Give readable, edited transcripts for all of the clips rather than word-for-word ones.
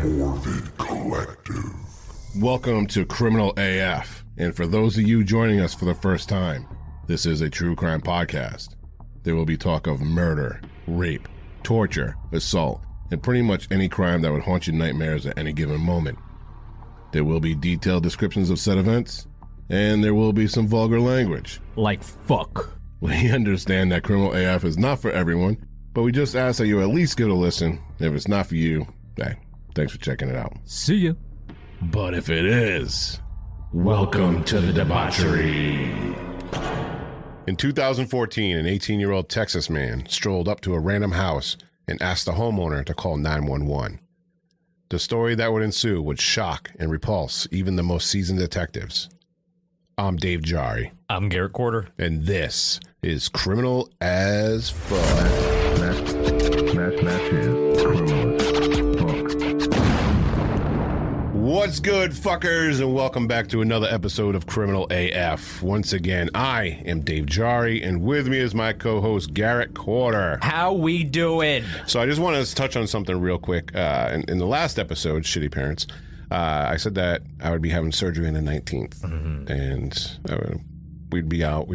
Morbid Collective. Welcome to Criminal AF, and for those of you joining us for the first time, this is a true crime podcast. There will be talk of murder, rape, torture, assault, and pretty much any crime that would haunt your nightmares at any given moment. There will be detailed descriptions of said events, and there will be some vulgar language. Like fuck. We understand that Criminal AF is not for everyone, but we just ask that you at least give it a listen. If it's not for you, hey, thanks for checking it out. See ya. But if it is, welcome to the debauchery. In 2014, an 18-year-old Texas man strolled up to a random house and asked the homeowner to call 911. The story that would ensue would shock and repulse even the most seasoned detectives. I'm Dave Jari. I'm Garrett Quarter. And this is Criminal as Fuck. What's good, fuckers, and welcome back to another episode of Criminal AF. Once again, I am Dave Jari, and with me is my co-host, Garrett Quarter. How we doing? So I just want to touch on something real quick. In the last episode, Shitty Parents, I said that I would be having surgery on the 19th, and we'd be out,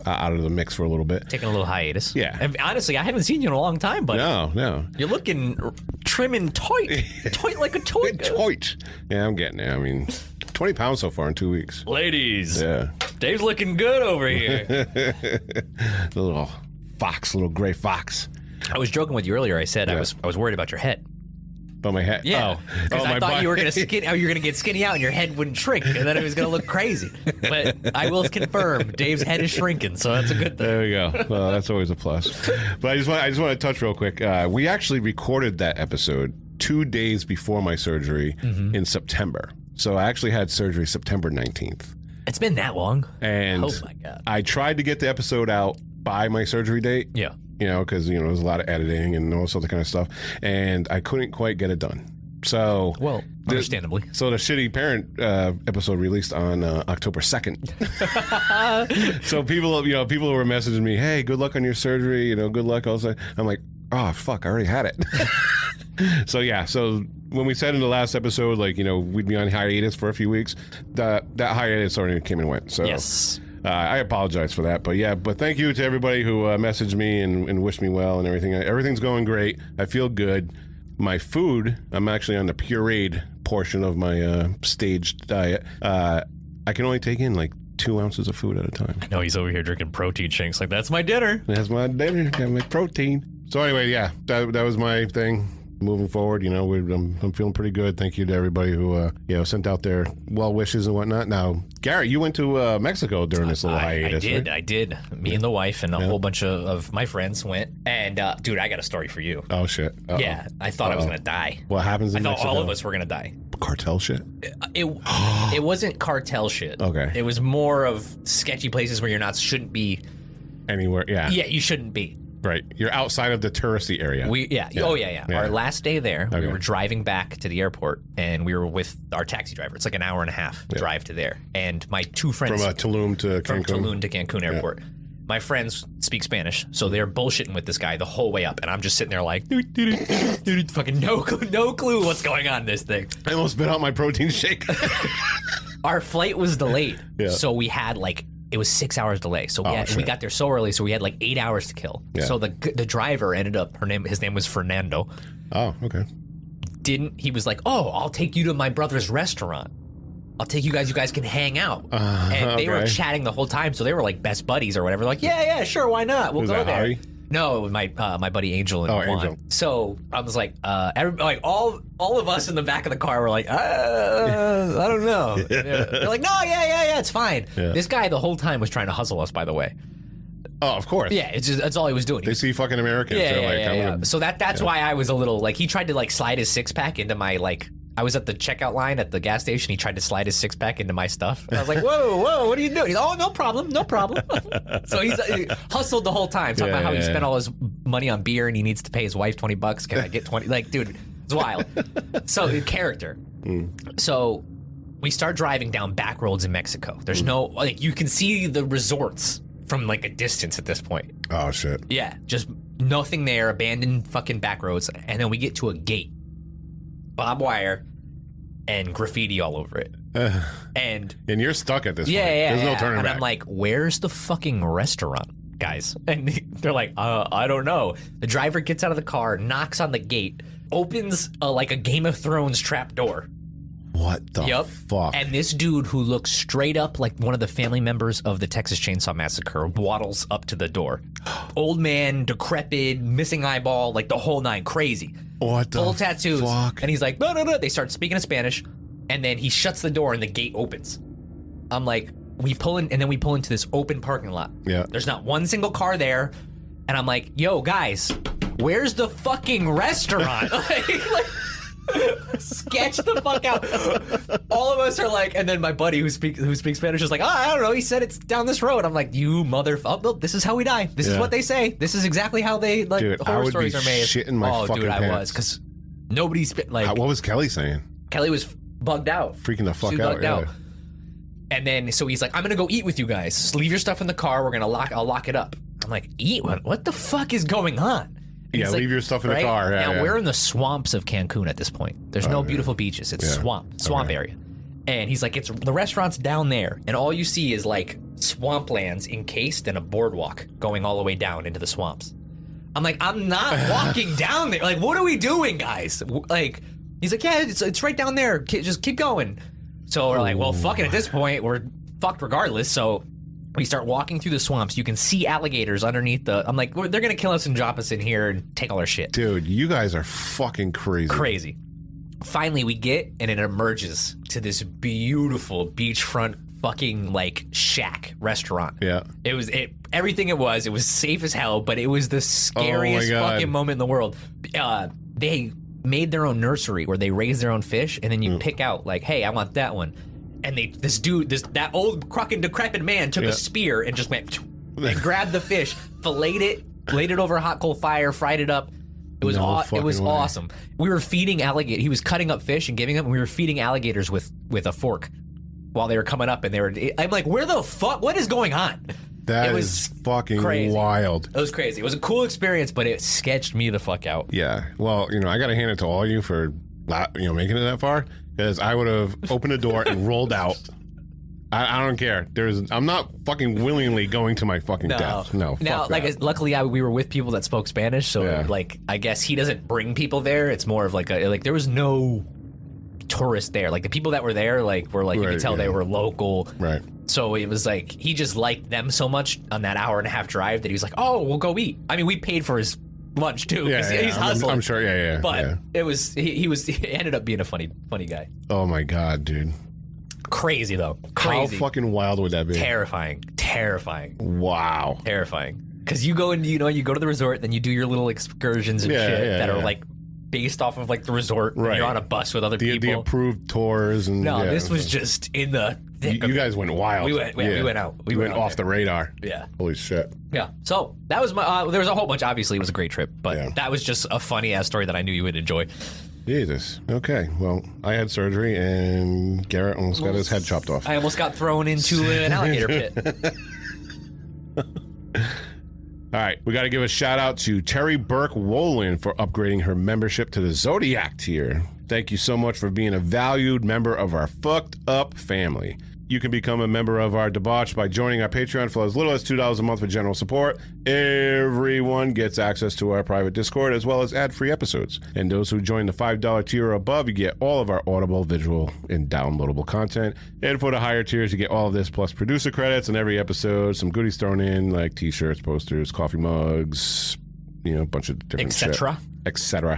out of the mix for a little bit. Taking a little hiatus. Yeah. And honestly, I haven't seen you in a long time, buddy. No. You're looking trim and tight. Tight like a toy. Tight. Yeah, I'm getting there. I mean, 20 pounds so far in 2 weeks. Ladies. Yeah. Dave's looking good over here. The little gray fox. I was joking with you earlier. I said I was worried about your head. About my head? Yeah, because I my thought body. you were gonna get skinny out and your head wouldn't shrink, and then it was gonna look crazy. But I will confirm, Dave's head is shrinking, so that's a good thing. There we go. Well, that's always a plus. But I just want to touch real quick. We actually recorded that episode 2 days before my surgery in September. So I actually had surgery September 19th. It's been that long. And oh my god! I tried to get the episode out by my surgery date. Yeah. Because, there's a lot of editing and all this other kind of stuff. And I couldn't quite get it done. So, well, understandably. So the Shitty Parent episode released on October 2nd. So people were messaging me, hey, good luck on your surgery, good luck. Also, I'm like, oh, fuck, I already had it. So when we said in the last episode, we'd be on hiatus for a few weeks, that hiatus already came and went. So yes. I apologize for that, but thank you to everybody who messaged me and wished me well and everything. Everything's going great. I feel good. My food, I'm actually on the pureed portion of my staged diet. I can only take in 2 ounces of food at a time. I know he's over here drinking protein shakes. That's my dinner. That's my dinner. Got my protein. So anyway, yeah, that was my thing. Moving forward, I'm feeling pretty good. Thank you to everybody who, sent out their well wishes and whatnot. Now, Garrett, you went to Mexico during this little hiatus, right? I did. Me and the wife and a whole bunch of my friends went. And, dude, I got a story for you. Oh, shit. Uh-oh. Yeah, I thought I was going to die. What happens in Mexico? I thought all of us were going to die. Cartel shit? It wasn't cartel shit. Okay. It was more of sketchy places where shouldn't be. Anywhere, yeah. Yeah, you shouldn't be. Right. You're outside of the touristy area. Yeah. Oh, yeah. Our last day there, we were driving back to the airport, and we were with our taxi driver. It's like an hour and a half drive to there. And my two friends... From Tulum to Cancun? From Tulum to Cancun Airport. My friends speak Spanish, so they're bullshitting with this guy the whole way up, and I'm just sitting there like, fucking no clue what's going on in this thing. I almost spit out my protein shake. Our flight was delayed, yeah. So we had it was 6 hours delay. So we got there so early, so we had 8 hours to kill. Yeah. So the driver ended up, his name was Fernando. Oh, okay. He was like, oh, I'll take you to my brother's restaurant. I'll take you guys can hang out. And they were chatting the whole time, so they were like best buddies or whatever. Like, yeah, sure, why not? We'll go there. Harry? No, it was my buddy Angel and Juan. Angel. So I was like, all of us in the back of the car were like, I don't know. They're like, no, yeah, it's fine. Yeah. This guy the whole time was trying to hustle us, by the way. Oh, of course. Yeah, that's all he was doing. They see fucking Americans. Yeah. So that's why I was a little he tried to slide his six pack into my I was at the checkout line at the gas station. He tried to slide his six pack into my stuff. And I was like, whoa, what are you doing? He's like, oh, no problem. So he hustled the whole time, talking about how he spent all his money on beer and he needs to pay his wife $20. Can I get 20? Dude, it's wild. So character. So we start driving down back roads in Mexico. There's no you can see the resorts from a distance at this point. Oh shit. Yeah, just nothing there, abandoned fucking back roads, and then we get to a gate. barbed wire, and graffiti all over it. And you're stuck at this point. Yeah. There's no turning and back. I'm like, where's the fucking restaurant, guys? And they're like, I don't know. The driver gets out of the car, knocks on the gate, opens like a Game of Thrones trap door. What the fuck? And this dude who looks straight up like one of the family members of the Texas Chainsaw Massacre waddles up to the door. Old man, decrepit, missing eyeball, like the whole nine, crazy. What the full tattoos. fuck? And he's like, no. They start speaking in Spanish, and then he shuts the door and the gate opens. I'm like, we pull in, and then we pull into this open parking lot. Yeah. There's not one single car there, and I'm like, yo, guys, where's the fucking restaurant? like sketch the fuck out. All of us are like, and then my buddy who speaks Spanish is like, I don't know. He said it's down this road. I'm like, you motherfucker! Oh, this is how we die. This is what they say. This is exactly how they like. Dude, horror I would stories be are made. shitting my fucking pants. I was because nobody's like. What was Kelly saying? Kelly was bugged out, freaking the fuck she out. Bugged out. And then so he's like, I'm gonna go eat with you guys. Just leave your stuff in the car. I'll lock it up. I'm like, eat? What the fuck is going on? And yeah, leave your stuff in the car. Yeah, now we're in the swamps of Cancun at this point. There's no beautiful beaches. It's swamp area. And he's like, the restaurant's down there, and all you see is like swamplands encased in a boardwalk going all the way down into the swamps. I'm like, I'm not walking down there. Like, what are we doing, guys? Like, he's like, yeah, it's right down there. Just keep going. So we're like, well, fuck it. At this point, we're fucked regardless. So we start walking through the swamps. You can see alligators underneath I'm like, they're going to kill us and drop us in here and take all our shit. Dude, you guys are fucking crazy. Crazy. Finally, we get, and it emerges to this beautiful beachfront fucking, like, shack restaurant. Yeah. Everything it was safe as hell, but it was the scariest fucking moment in the world. They made their own nursery where they raise their own fish, and then you pick out, like, hey, I want that one. And that old fucking decrepit man took a spear and just went and grabbed the fish, filleted it, laid it over a hot coal fire, fried it up. It was awesome. We were feeding alligators. He was cutting up fish and giving them. And we were feeding alligators with a fork while they were coming up. And I'm like, where the fuck? What is going on? That was fucking crazy. Wild. It was crazy. It was a cool experience, but it sketched me the fuck out. Yeah. Well, I got to hand it to all of you for making it that far. Because I would have opened the door and rolled out. I don't care. I'm not fucking willingly going to my fucking death. No. Now, luckily, we were with people that spoke Spanish, so I guess he doesn't bring people there. It's more of there was no tourists there. Like the people that were there, you could tell they were local. Right. So it was like he just liked them so much on that hour-and-a-half drive that he was like, "Oh, we'll go eat." I mean, we paid for his lunch too. He's hustling. I'm sure. Yeah. But it was he ended up being a funny guy. Oh my god, dude. Crazy though. Crazy. How fucking wild would that be? Terrifying. Wow. Terrifying. Because you go and you go to the resort, then you do your little excursions and shit that are like based off of like the resort. Right. And you're on a bus with other people. The approved tours and this was just in the thick you guys went wild. We went out. We went off the radar. Yeah. Holy shit. Yeah. So that was my. There was a whole bunch. Obviously, it was a great trip, but that was just a funny ass story that I knew you would enjoy. Jesus. Okay. Well, I had surgery and Garrett almost got his head chopped off. I almost got thrown into an alligator pit. All right. We got to give a shout out to Terry Burke Wolin for upgrading her membership to the Zodiac tier. Thank you so much for being a valued member of our fucked up family. You can become a member of our debauch by joining our Patreon for as little as $2 a month for general support. Everyone gets access to our private Discord as well as ad-free episodes. And those who join the $5 tier or above, you get all of our audible, visual, and downloadable content. And for the higher tiers, you get all of this plus producer credits in every episode, some goodies thrown in like t-shirts, posters, coffee mugs, a bunch of different etc.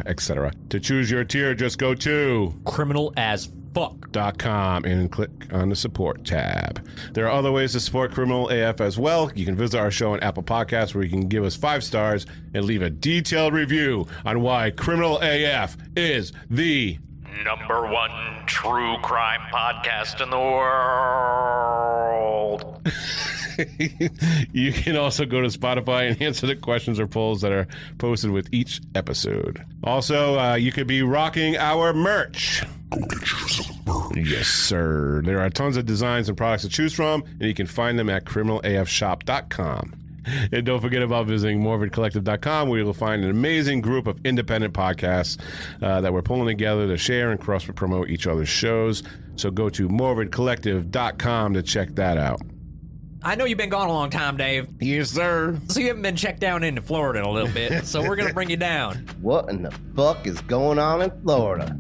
etc. To choose your tier, just go to criminalasfuck.com and click on the support tab. There are other ways to support Criminal AF as well. You can visit our show on Apple Podcasts where you can give us 5 stars and leave a detailed review on why Criminal AF is the #1 true crime podcast in the world. You can also go to Spotify and answer the questions or polls that are posted with each episode. Also, you could be rocking our merch. Go get yourself merch. Yes, sir. There are tons of designs and products to choose from, and you can find them at criminalafshop.com. And don't forget about visiting morbidcollective.com, where you'll find an amazing group of independent podcasts that we're pulling together to share and cross-promote each other's shows. So go to morbidcollective.com to check that out. I know you've been gone a long time, Dave. Yes, sir. So you haven't been checked down into Florida in a little bit, so we're going to bring you down. What in the fuck is going on in Florida?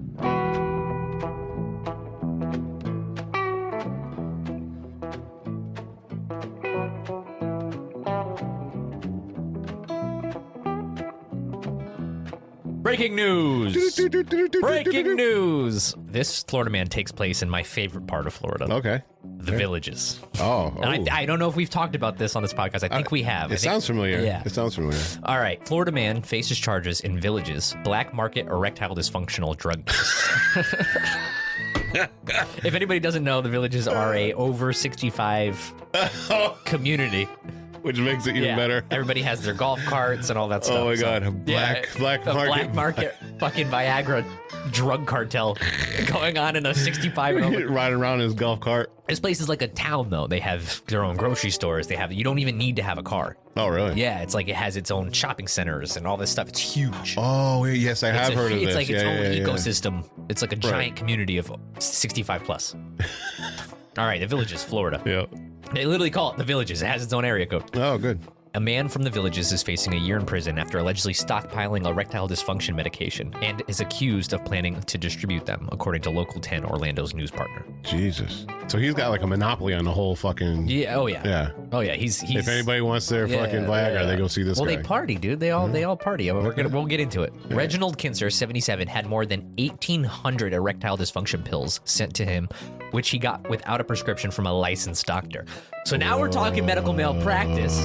Breaking news! Breaking news! This Florida man takes place in my favorite part of Florida. Okay. The Villages. Oh. And I don't know if we've talked about this on this podcast. I think we have. It sounds familiar. Yeah. It sounds familiar. All right. Florida man faces charges in Villages, black market erectile dysfunctional drug case. If anybody doesn't know, the Villages are a over 65 community. Which makes it even better. Everybody has their golf carts and all that stuff. Oh my God. A black market. Black market fucking Viagra drug cartel going on in a 65 and over. Riding around in his golf cart. This place is like a town, though. They have their own grocery stores. You don't even need to have a car. Oh, really? Yeah, it's like it has its own shopping centers and all this stuff. It's huge. Oh, yes, I have heard of this. It's like its own ecosystem. It's like a giant community of 65 plus. All right, the Villages, Florida. Yeah. They literally call it the Villages. It has its own area code. Oh, good. A man from the Villages is facing a year in prison after allegedly stockpiling erectile dysfunction medication and is accused of planning to distribute them, according to Local 10, Orlando's news partner. Jesus. So he's got like a monopoly on the whole fucking... Yeah, oh yeah. Yeah. Oh yeah, he's If anybody wants their fucking Viagra, they go see this guy. Well, they party, dude. They all party. We'll get into it. Yeah. Reginald Kinzer, 77, had more than 1,800 erectile dysfunction pills sent to him, which he got without a prescription from a licensed doctor. So now we're talking medical malpractice,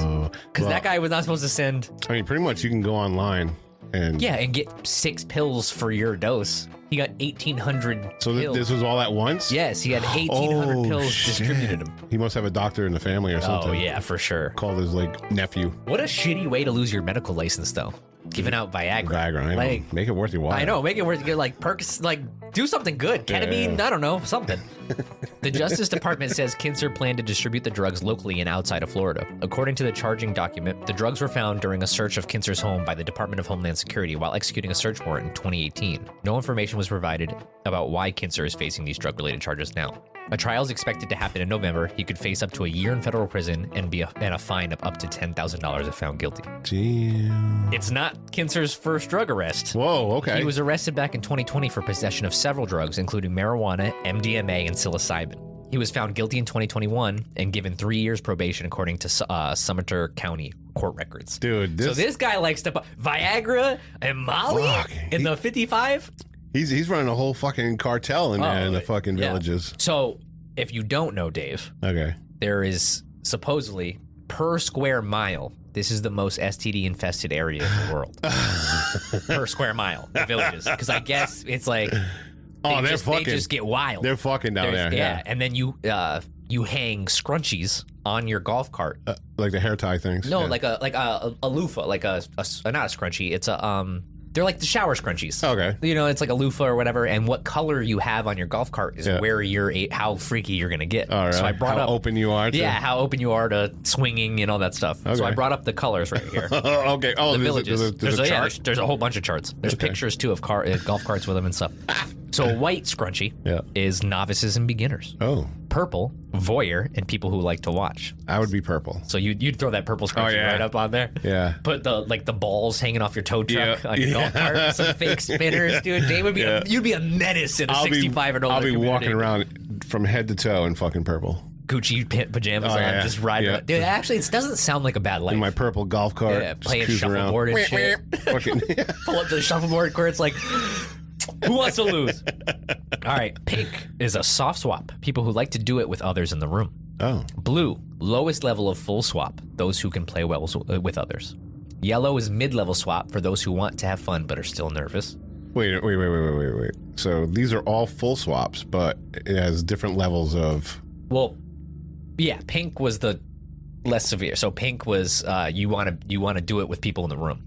because that guy was not supposed to send... I mean, pretty much you can go online and... Yeah, and get 6 pills for your dose. He got 1,800 So pills. This was all at once? Yes, he had 1,800 pills distributed him. He must have a doctor in the family or something. Oh, yeah, for sure. Called his, like, nephew. What a shitty way to lose your medical license, though. Giving out Viagra. I know. Like, make it worth your while. I know, make it worth it. Like, perks, like, do something good. Ketamine, I don't know, something. The Justice Department says Kinzer planned to distribute the drugs locally and outside of Florida. According to the charging document, the drugs were found during a search of Kinzer's home by the Department of Homeland Security while executing a search warrant in 2018. No information was provided about why Kinzer is facing these drug-related charges now. A trial is expected to happen in November. He could face up to a year in federal prison and a fine of up to $10,000 if found guilty. Damn. It's not Kinzer's first drug arrest. Whoa, okay. He was arrested back in 2020 for possession of several drugs, including marijuana, MDMA, and psilocybin. He was found guilty in 2021 and given 3 years probation, according to Sumter County court records. Dude, so this guy likes to Viagra and Molly in the 55. He's running a whole fucking cartel in there in the fucking Villages. So if you don't know, Dave, okay, there is supposedly per square mile. This is the most STD infested area in the world. Per square mile, the Villages, because I guess it's like they just get wild. They're fucking down there. Yeah, and then you hang scrunchies on your golf cart, like the hair tie things. No, like a loofah, like a not a scrunchie. It's a They're like the shower scrunchies. Okay. You know, it's like a loofah or whatever, and what color you have on your golf cart is where how freaky you're gonna get. All right. So I brought how open you are. How open you are to swinging and all that stuff. Okay. So I brought up the colors right here. Okay. Oh, the Villages. There's a chart? There's a whole bunch of charts. There's pictures too of golf carts with them and stuff. So a white scrunchie is novices and beginners. Oh. Purple, voyeur, and people who like to watch. I would be purple. So you'd throw that purple scrunchie right up on there. Yeah. Put the balls hanging off your tow truck on your golf cart. Some fake spinners, dude. Jay would be you'd be a menace in a 65 and older. I'll be community. Walking around from head to toe in fucking purple. Gucci pajamas on, just riding around. Dude, actually, it doesn't sound like a bad life. In my purple golf cart. Playing shuffleboard and shit. Pull up to the shuffleboard where it's like, who wants to lose? All right, pink is a soft swap. People who like to do it with others in the room. Oh. Blue, lowest level of full swap. Those who can play well with others. Yellow is mid-level swap for those who want to have fun but are still nervous. Wait. So these are all full swaps, but it has different levels of... Well, yeah, pink was the less severe. So pink was you want to do it with people in the room.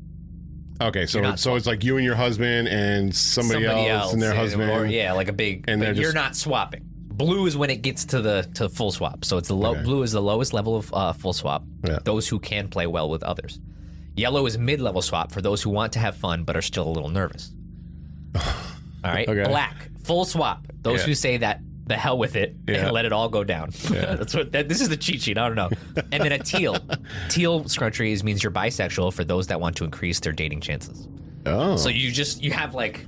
Okay, so it's like you and your husband and somebody else and their husband. Or, like a big... And you're not swapping. Blue is when it gets to full swap. So it's the low. Okay. Blue is the lowest level of full swap. Yeah. Those who can play well with others. Yellow is mid-level swap for those who want to have fun but are still a little nervous. All right. Okay. Black, full swap. Those who say that the hell with it and let it all go down. That's what. This is the cheat sheet. I don't know. And then a teal. Teal scrunchy means you're bisexual for those that want to increase their dating chances. Oh. So you have like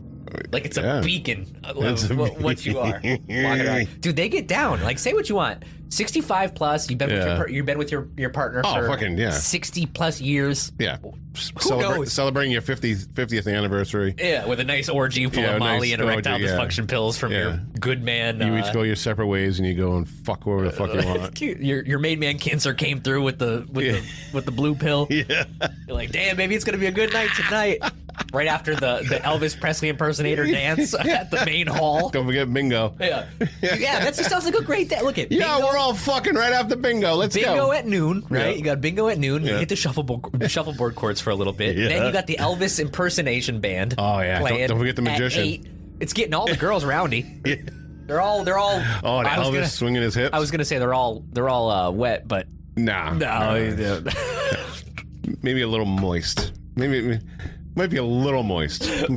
it's a beacon of It's a what you are. Walking around. Dude, they get down. Like, say what you want. 65 plus. You've been with your partner for fucking 60 plus years. Yeah. knows? Celebrating your 50th anniversary. Yeah, with a nice orgy full of Molly and erectile dysfunction pills from your good man. You each go your separate ways and you go and fuck whoever the fuck you want. Cute. Your main man cancer came through with the blue pill. Yeah. You're like, damn, baby, it's gonna be a good night tonight. Right after the Elvis Presley impersonator dance at the main hall. Don't forget bingo. Yeah, that just sounds like a great day. Look at bingo. Yeah, we're all fucking right after bingo. Let's go. Bingo at noon, right? Yeah. You got bingo at noon. Yeah. You hit the shuffleboard courts for a little bit. Yeah. Then you got the Elvis impersonation band. Oh yeah, playing don't forget the magician. At 8. It's getting all the girls rowdy. Yeah. They're all. Oh, and Elvis swinging his hips. I was gonna say they're all wet, but nah. no. Maybe a little moist. Maybe. Might be a little moist. A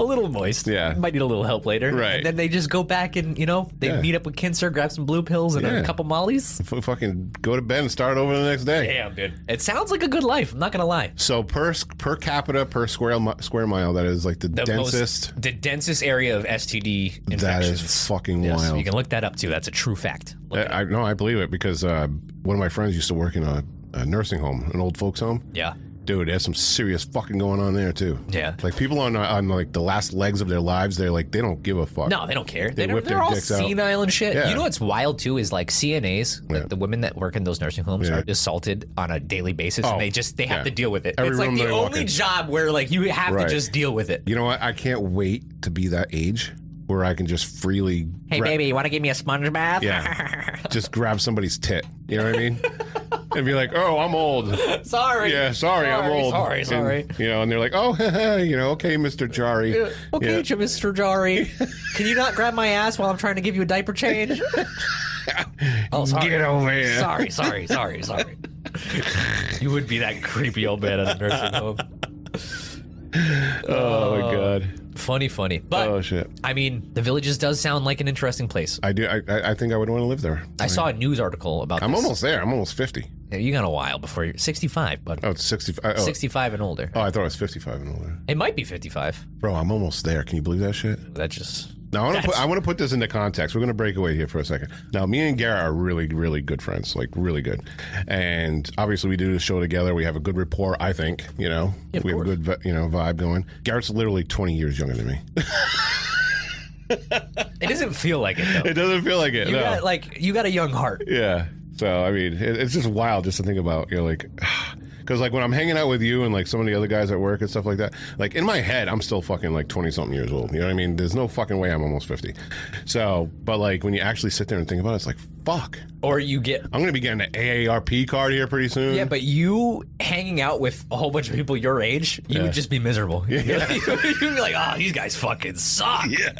little moist. Yeah. Might need a little help later. Right. And then they just go back and, they meet up with Kinser, grab some blue pills and a couple mollies. Fucking go to bed and start over the next day. Damn, dude. It sounds like a good life. I'm not going to lie. So per capita, per square mile, that is like the densest. The densest area of STD infections. That is fucking wild. You can look that up, too. That's a true fact. I believe it because one of my friends used to work in a nursing home, an old folks home. Yeah. Dude, there's some serious fucking going on there too. Yeah, like people on like the last legs of their lives, they're like they don't give a fuck. No, they don't care. They whip they're their all dicks out. senile and shit. Yeah. You know what's wild too is like CNAs, like the women that work in those nursing homes are assaulted on a daily basis, and they have to deal with it. Every it's like room the they walk only in. job where like you have to just deal with it. You know what? I can't wait to be that age where I can just freely. Hey baby, you want to give me a sponge bath? Yeah. Just grab somebody's tit. You know what I mean? And be like, oh, I'm old. Sorry. Yeah, sorry, I'm old. Sorry. And, and they're like, oh, okay, Mr. Jari. Okay, Mr. Jari. Can you not grab my ass while I'm trying to give you a diaper change? Oh, sorry. Get over here. Sorry. You would be that creepy old man at a nursing home. Oh, my God. Funny. But, oh, shit. I mean, the Villages does sound like an interesting place. I do. I think I would want to live there. I saw a news article about I'm this. almost there. I'm almost 50. Yeah, you got a while before you're 65, but Oh, it's 65. Oh. 65 and older. Oh, I thought it was 55 and older. It might be 55. Bro, I'm almost there. Can you believe that shit? That just... Now, I want to put this into context. We're going to break away here for a second. Now, me and Garrett are really, really good friends, like really good. And obviously, we do the show together. We have a good rapport, I think. We have a good, vibe going. Garrett's literally 20 years younger than me. It doesn't feel like it, though. It doesn't feel like it. You got a young heart. Yeah. So, I mean, it's just wild just to think about. You're like... Because, like, when I'm hanging out with you and, like, some of the other guys at work and stuff like that, like, in my head, I'm still fucking, like, 20-something years old. You know what I mean? There's no fucking way I'm almost 50. So, but, like, when you actually sit there and think about it, it's like, fuck. Or you get... I'm going to be getting an AARP card here pretty soon. Yeah, but you hanging out with a whole bunch of people your age, you would just be miserable. Yeah. You'd be like, oh, these guys fucking suck. Yeah.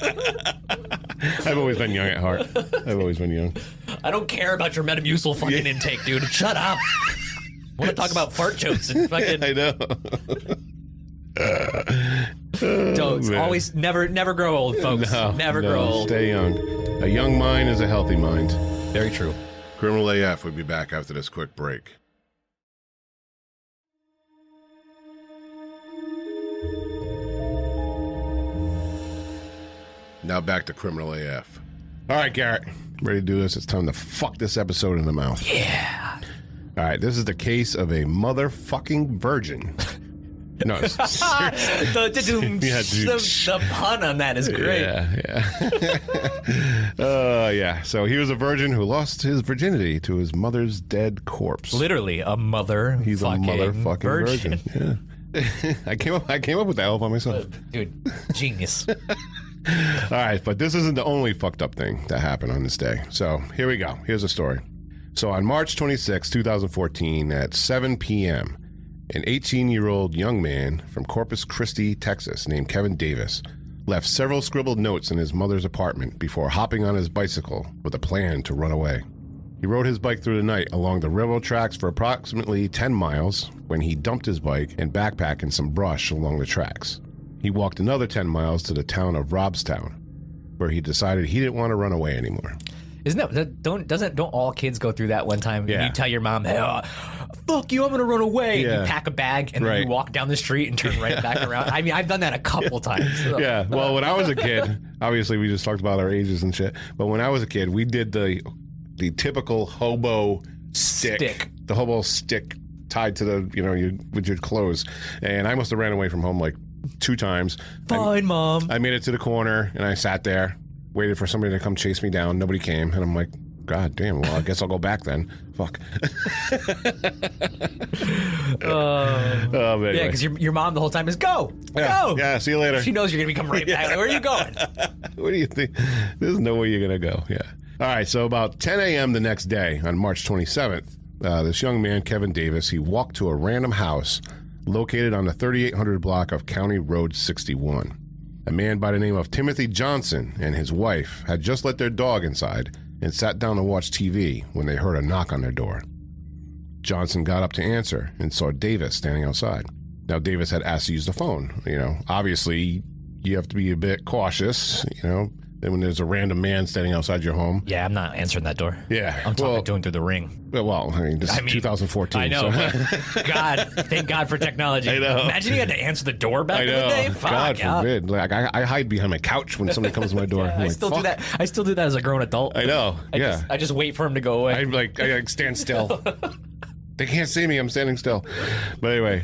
I've always been young at heart. I've always been young. I don't care about your Metamucil fucking intake, dude. Shut up. I want to talk about fart jokes and fucking... I know. Don't. Always, never grow old, folks. Never grow old. Stay young. A young mind is a healthy mind. Very true. Criminal AF will be back after this quick break. Now back to Criminal AF. All right, Garrett. Ready to do this? It's time to fuck this episode in the mouth. Yeah. All right, this is the case of a motherfucking virgin. No, the pun on that is great. Yeah. So he was a virgin who lost his virginity to his mother's dead corpse. Literally a mother. He's a motherfucking virgin. Yeah. I came up with that all by myself. Dude, genius. All right, but this isn't the only fucked up thing that happened on this day. So here we go. Here's the story. So on March 26, 2014, at 7 p.m., an 18-year-old young man from Corpus Christi, Texas, named Kevin Davis, left several scribbled notes in his mother's apartment before hopping on his bicycle with a plan to run away. He rode his bike through the night along the railroad tracks for approximately 10 miles when he dumped his bike and backpack in some brush along the tracks. He walked another 10 miles to the town of Robstown, where he decided he didn't want to run away anymore. Don't all kids go through that one time? Yeah. You tell your mom, hey, fuck you, I'm gonna run away. Yeah. And you pack a bag and then you walk down the street and turn right back around. I mean, I've done that a couple times. So. Yeah, well, when I was a kid, obviously we just talked about our ages and shit, but when I was a kid, we did the typical hobo stick. The hobo stick tied to the, with your clothes. And I must have ran away from home like 2 times. Fine, Mom. I made it to the corner and I sat there, waited for somebody to come chase me down. Nobody came. And I'm like, God damn, well, I guess I'll go back then. Fuck. Yeah, because your mom the whole time is go. Yeah, see you later. She knows you're going to come right back. Like, where are you going? What do you think? There's no way you're going to go. Yeah. All right, so about 10 a.m. the next day, on March 27th, this young man, Kevin Davis, he walked to a random house located on the 3800 block of County Road 61. A man by the name of Timothy Johnson and his wife had just let their dog inside and sat down to watch TV when they heard a knock on their door. Johnson got up to answer and saw Davis standing outside. Now, Davis had asked to use the phone. Obviously, you have to be a bit cautious, Then when there's a random man standing outside your home. Yeah, I'm not answering that door. Yeah. I'm talking to him through the ring. Well, this is 2014. I know. So. God, thank God for technology. I know. Imagine you had to answer the door back in the day. Fuck, God forbid. Like, I hide behind my couch when somebody comes to my door. I still do that. I still do that as a grown adult. I know. I just wait for him to go away. I stand still. They can't see me. I'm standing still. But anyway,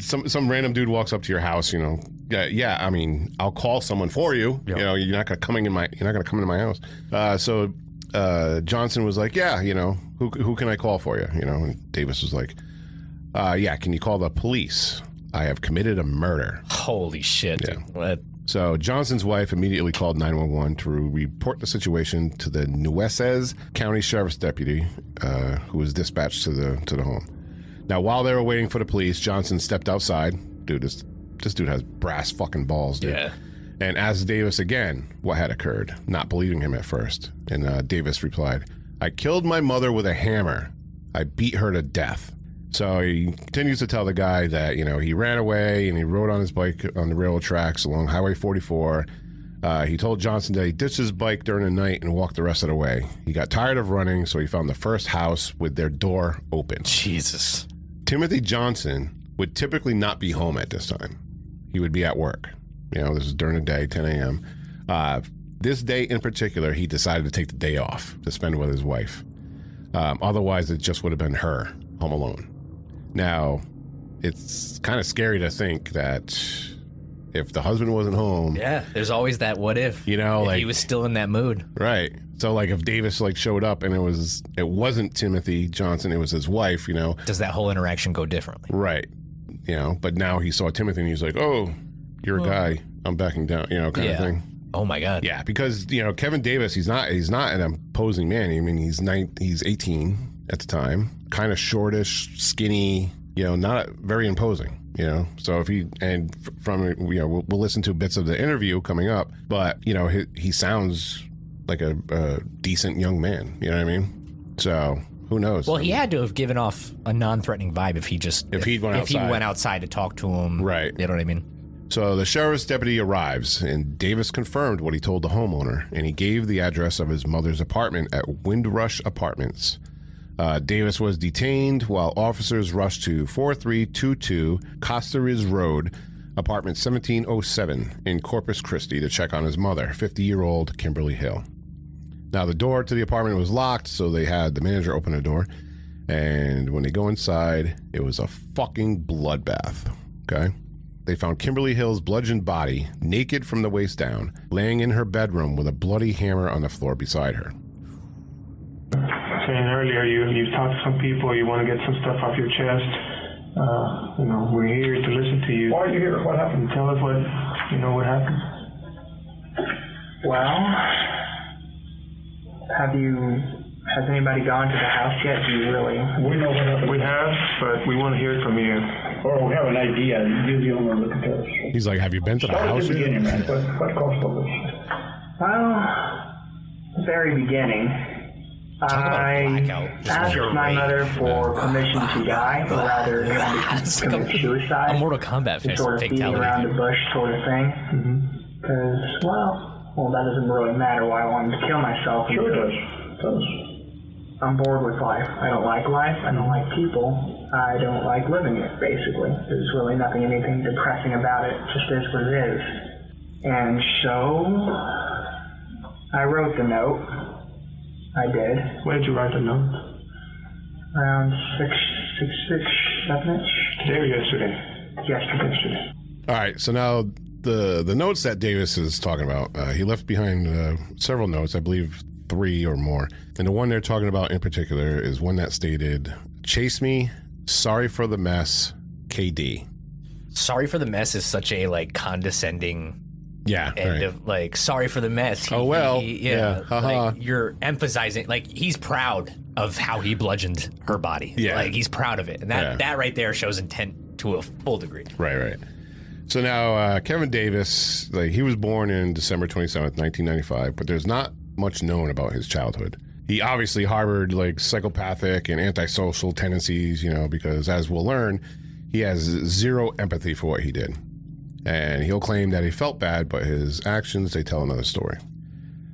some random dude walks up to your house. I'll call someone for you. Yep. You're not gonna come into my house. So Johnson was like, who can I call for you? And Davis was like, can you call the police? I have committed a murder. Holy shit. Yeah. What? So Johnson's wife immediately called 911 to report the situation to the Nueces County Sheriff's deputy, who was dispatched to the home. Now, while they were waiting for the police, Johnson stepped outside. Dude, this dude has brass fucking balls, dude. Yeah. And asked Davis again what had occurred, not believing him at first. And Davis replied, I killed my mother with a hammer. I beat her to death. So he continues to tell the guy that, he ran away and he rode on his bike on the railroad tracks along Highway 44. He told Johnson that he ditched his bike during the night and walked the rest of the way. He got tired of running, so he found the first house with their door open. Jesus. Timothy Johnson would typically not be home at this time. He would be at work. This is during the day, 10 a.m. This day in particular, he decided to take the day off to spend with his wife. Otherwise, it just would have been her home alone. Now, it's kind of scary to think that if the husband wasn't home... Yeah, there's always that what if. If he was still in that mood. Right. So, if Davis, showed up and it wasn't Timothy Johnson, it was his wife, Does that whole interaction go differently? Right. But now he saw Timothy and he's like, oh, you're a guy. I'm backing down, kind of thing. Oh, my God. Yeah, because, Kevin Davis, he's not an imposing man. I mean, he's 18 at the time, kind of shortish, skinny, not very imposing, So if we'll listen to bits of the interview coming up, but, he sounds like a decent young man, you know what I mean? So who knows? Well, he had to have given off a non-threatening vibe if he went outside to talk to him. Right. You know what I mean? So the sheriff's deputy arrives, and Davis confirmed what he told the homeowner, and he gave the address of his mother's apartment at Windrush Apartments. Davis was detained while officers rushed to 4322 Costa Riz Road, apartment 1707 in Corpus Christi to check on his mother, 50-year-old Kimberly Hill. Now, the door to the apartment was locked, so they had the manager open the door, and when they go inside, it was a fucking bloodbath, okay? They found Kimberly Hill's bludgeoned body, naked from the waist down, laying in her bedroom with a bloody hammer on the floor beside her. Saying earlier, you talked to some people, you want to get some stuff off your chest. We're here to listen to you. Why are you here? What happened? Tell us what happened. Well, have you Has anybody gone to the house yet? Do you really? We know what We have, but we want to hear it from you. or we have an idea. You're the owner of the house. He's like, have you been to the Start at house the yet? beginning, man. What caused all this? Well, the very beginning. Talk about a I blackout. asked my mother for permission to die, but rather It's like commit suicide. a Mortal Kombat It's sort of beating fatality. around the bush sort of thing. Because, well, that doesn't really matter why I wanted to kill myself. Sure it does. It does. I'm bored with life. I don't like life. I don't like people. I don't like living it, basically. There's really anything depressing about it. It just is what it is. And so, I wrote the note. I did. When did you write the note? Around 7-ish. Today or yesterday? Yesterday. All right, so now the notes that Davis is talking about, he left behind several notes, I believe 3 or more. And the one they're talking about in particular is one that stated, "Chase me, sorry for the mess, KD." Sorry for the mess is such a like condescending Yeah, end right. of like sorry for the mess. Oh, well, yeah. yeah, haha. Like you're emphasizing like he's proud of how he bludgeoned her body. Yeah. Like he's proud of it. And that right there shows intent to a full degree. Right. So now Kevin Davis, like he was born in December 27th, 1995, but there's not much known about his childhood. He obviously harbored like psychopathic and antisocial tendencies, because as we'll learn, he has zero empathy for what he did. And he'll claim that he felt bad, but his actions, they tell another story.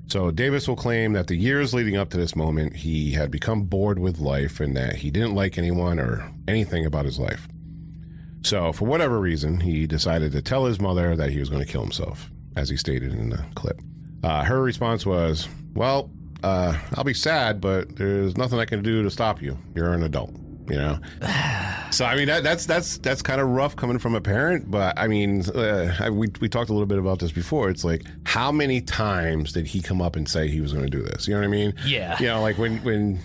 So Davis will claim that the years leading up to this moment, he had become bored with life and that he didn't like anyone or anything about his life. So for whatever reason, he decided to tell his mother that he was going to kill himself, as he stated in the clip. Her response was, well, I'll be sad, but there's nothing I can do to stop you. You're an adult, So, I mean, that's kind of rough coming from a parent, but I mean, we talked a little bit about this before. It's like, how many times did he come up and say he was going to do this? You know what I mean? Yeah. Like when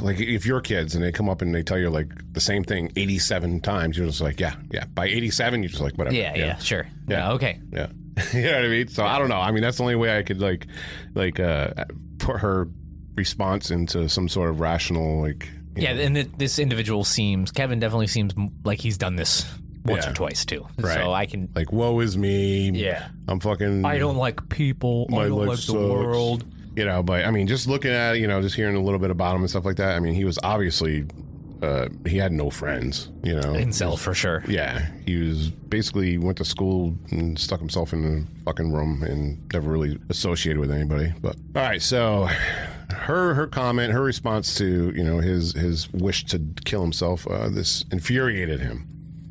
like if you're kids and they come up and they tell you like the same thing 87 times, you're just like, yeah. By 87, you're just like, whatever. Yeah, sure. Yeah, okay. Yeah. You know what I mean? So I don't know. I mean, that's the only way I could like put her response into some sort of rational, like, Yeah, and this individual Kevin definitely seems like he's done this once or twice too. Right. So I can, like, woe is me. Yeah. I'm fucking. I don't like people. My I don't life like sucks. the world. But I mean, just looking at, just hearing a little bit about him and stuff like that. I mean, he was obviously, he had no friends, Incel for sure. Yeah. He was basically went to school and stuck himself in a fucking room and never really associated with anybody. But all right, so her comment, her response to, his wish to kill himself, this infuriated him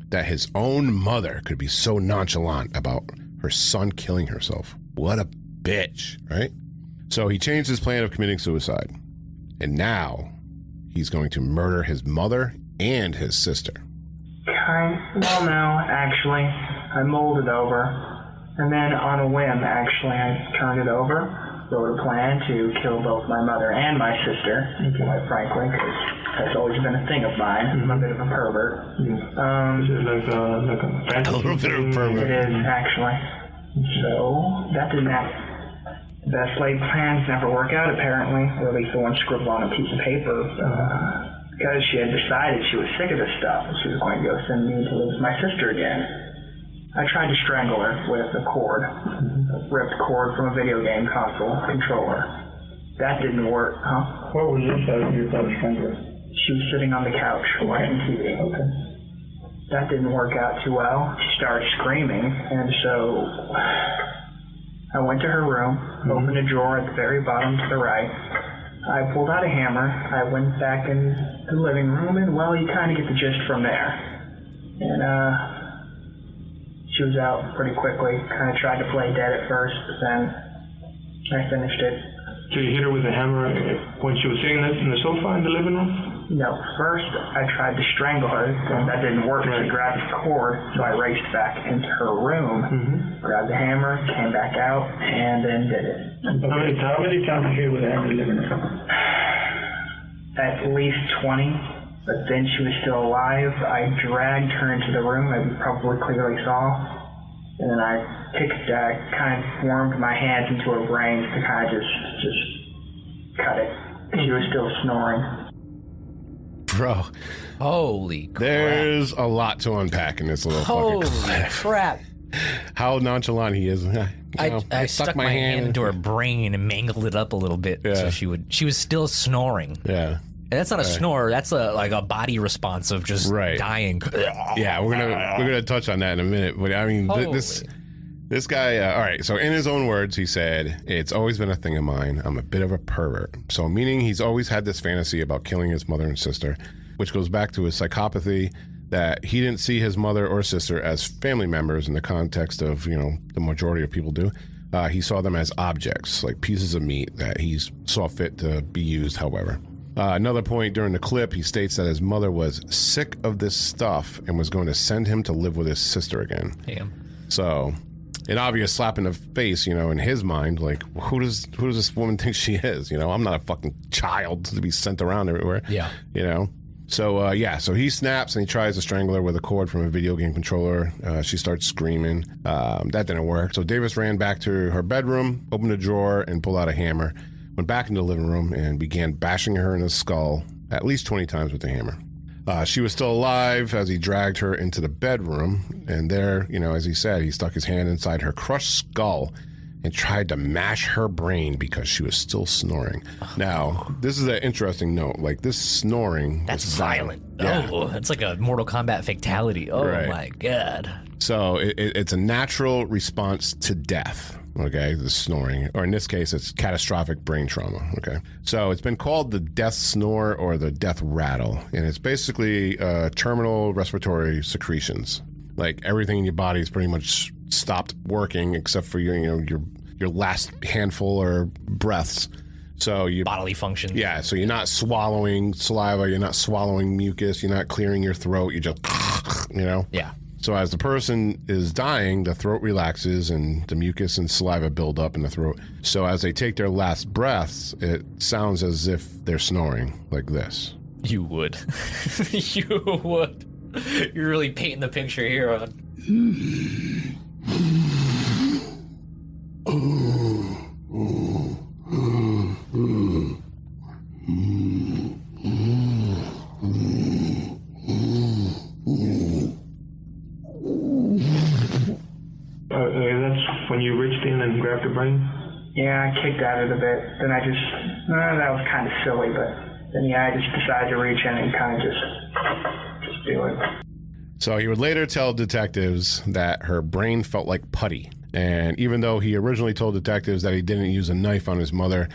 that his own mother could be so nonchalant about her son killing herself. What a bitch, right? So he changed his plan of committing suicide. And now he's going to murder his mother and his sister. Well, no, actually, I mulled it over. And then on a whim, actually, I turned it over, wrote a plan to kill both my mother and my sister, quite frankly, because that's always been a thing of mine. I'm a bit of a pervert. Is it like a fantasy? A little bit of a pervert. It is, actually. So, that didn't happen. The best laid plans never work out, apparently, or at least the one scribbled on a piece of paper, because she had decided she was sick of this stuff, and she was going to go send me to live with my sister again. I tried to strangle her with a cord, a ripped cord from a video game console controller. That didn't work, huh? What was this you thought was strangle? She was sitting on the couch watching TV. Okay. That didn't work out too well. She started screaming, and so I went to her room, opened a drawer at the very bottom to the right. I pulled out a hammer. I went back in the living room, and, well, you kind of get the gist from there. And, she was out pretty quickly. Kind of tried to play dead at first, but then I finished it. Did you hit her with a hammer when she was sitting in the sofa in the living room? No, first I tried to strangle her, and that didn't work. She grabbed the cord, so I raced back into her room, grabbed the hammer, came back out, and then did it. How many times did you hit with a hammer in the living room? At least 20. But then she was still alive. I dragged her into the room, as you probably clearly saw. And then I kind of formed my hands into her brain to kind of just cut it She was still snoring. Bro, Holy crap. there's a lot to unpack in this little Holy fucking clip. crap. How nonchalant he is. I stuck my hand into her brain and mangled it up a little bit so she was still snoring. Yeah. And that's not a snore, that's a body response of just dying. Yeah, we're gonna touch on that in a minute. But I mean, this guy. All right. So in his own words, he said, "It's always been a thing of mine. I'm a bit of a pervert." So meaning he's always had this fantasy about killing his mother and sister, which goes back to his psychopathy. That he didn't see his mother or sister as family members in the context of the majority of people do. He saw them as objects, like pieces of meat that he saw fit to be used. However. Another point during the clip, he states that his mother was sick of this stuff and was going to send him to live with his sister again. Damn. So, an obvious slap in the face, in his mind, like, who does this woman think she is? I'm not a fucking child to be sent around everywhere. Yeah. So, so he snaps and he tries to strangle her with a cord from a video game controller. She starts screaming. That didn't work. So Davis ran back to her bedroom, opened a drawer, and pulled out a hammer. Went back into the living room and began bashing her in the skull at least 20 times with the hammer. She was still alive as he dragged her into the bedroom. And there, as he said, he stuck his hand inside her crushed skull and tried to mash her brain because she was still snoring. Now, this is an interesting note. Like, this snoring... That's violent. Yeah. Oh, it's like a Mortal Kombat fatality. Oh, my God. So, it's a natural response to death. Okay, the snoring, or in this case, it's catastrophic brain trauma. Okay, so it's been called the death snore or the death rattle, and it's basically terminal respiratory secretions. Like everything in your body is pretty much stopped working except for your last handful or breaths. So bodily function. Yeah, so you're not swallowing saliva, you're not swallowing mucus, you're not clearing your throat. You just Yeah. So as the person is dying, the throat relaxes and the mucus and saliva build up in the throat. So as they take their last breaths, it sounds as if they're snoring like this. You would. You would. You're really painting the picture here on. That's when you reached in and grabbed the brain? Yeah, I kicked at it a bit. Then I just, that was kind of silly, but then I just decided to reach in and kind of just do it. So he would later tell detectives that her brain felt like putty. And even though he originally told detectives that he didn't use a knife on his mother,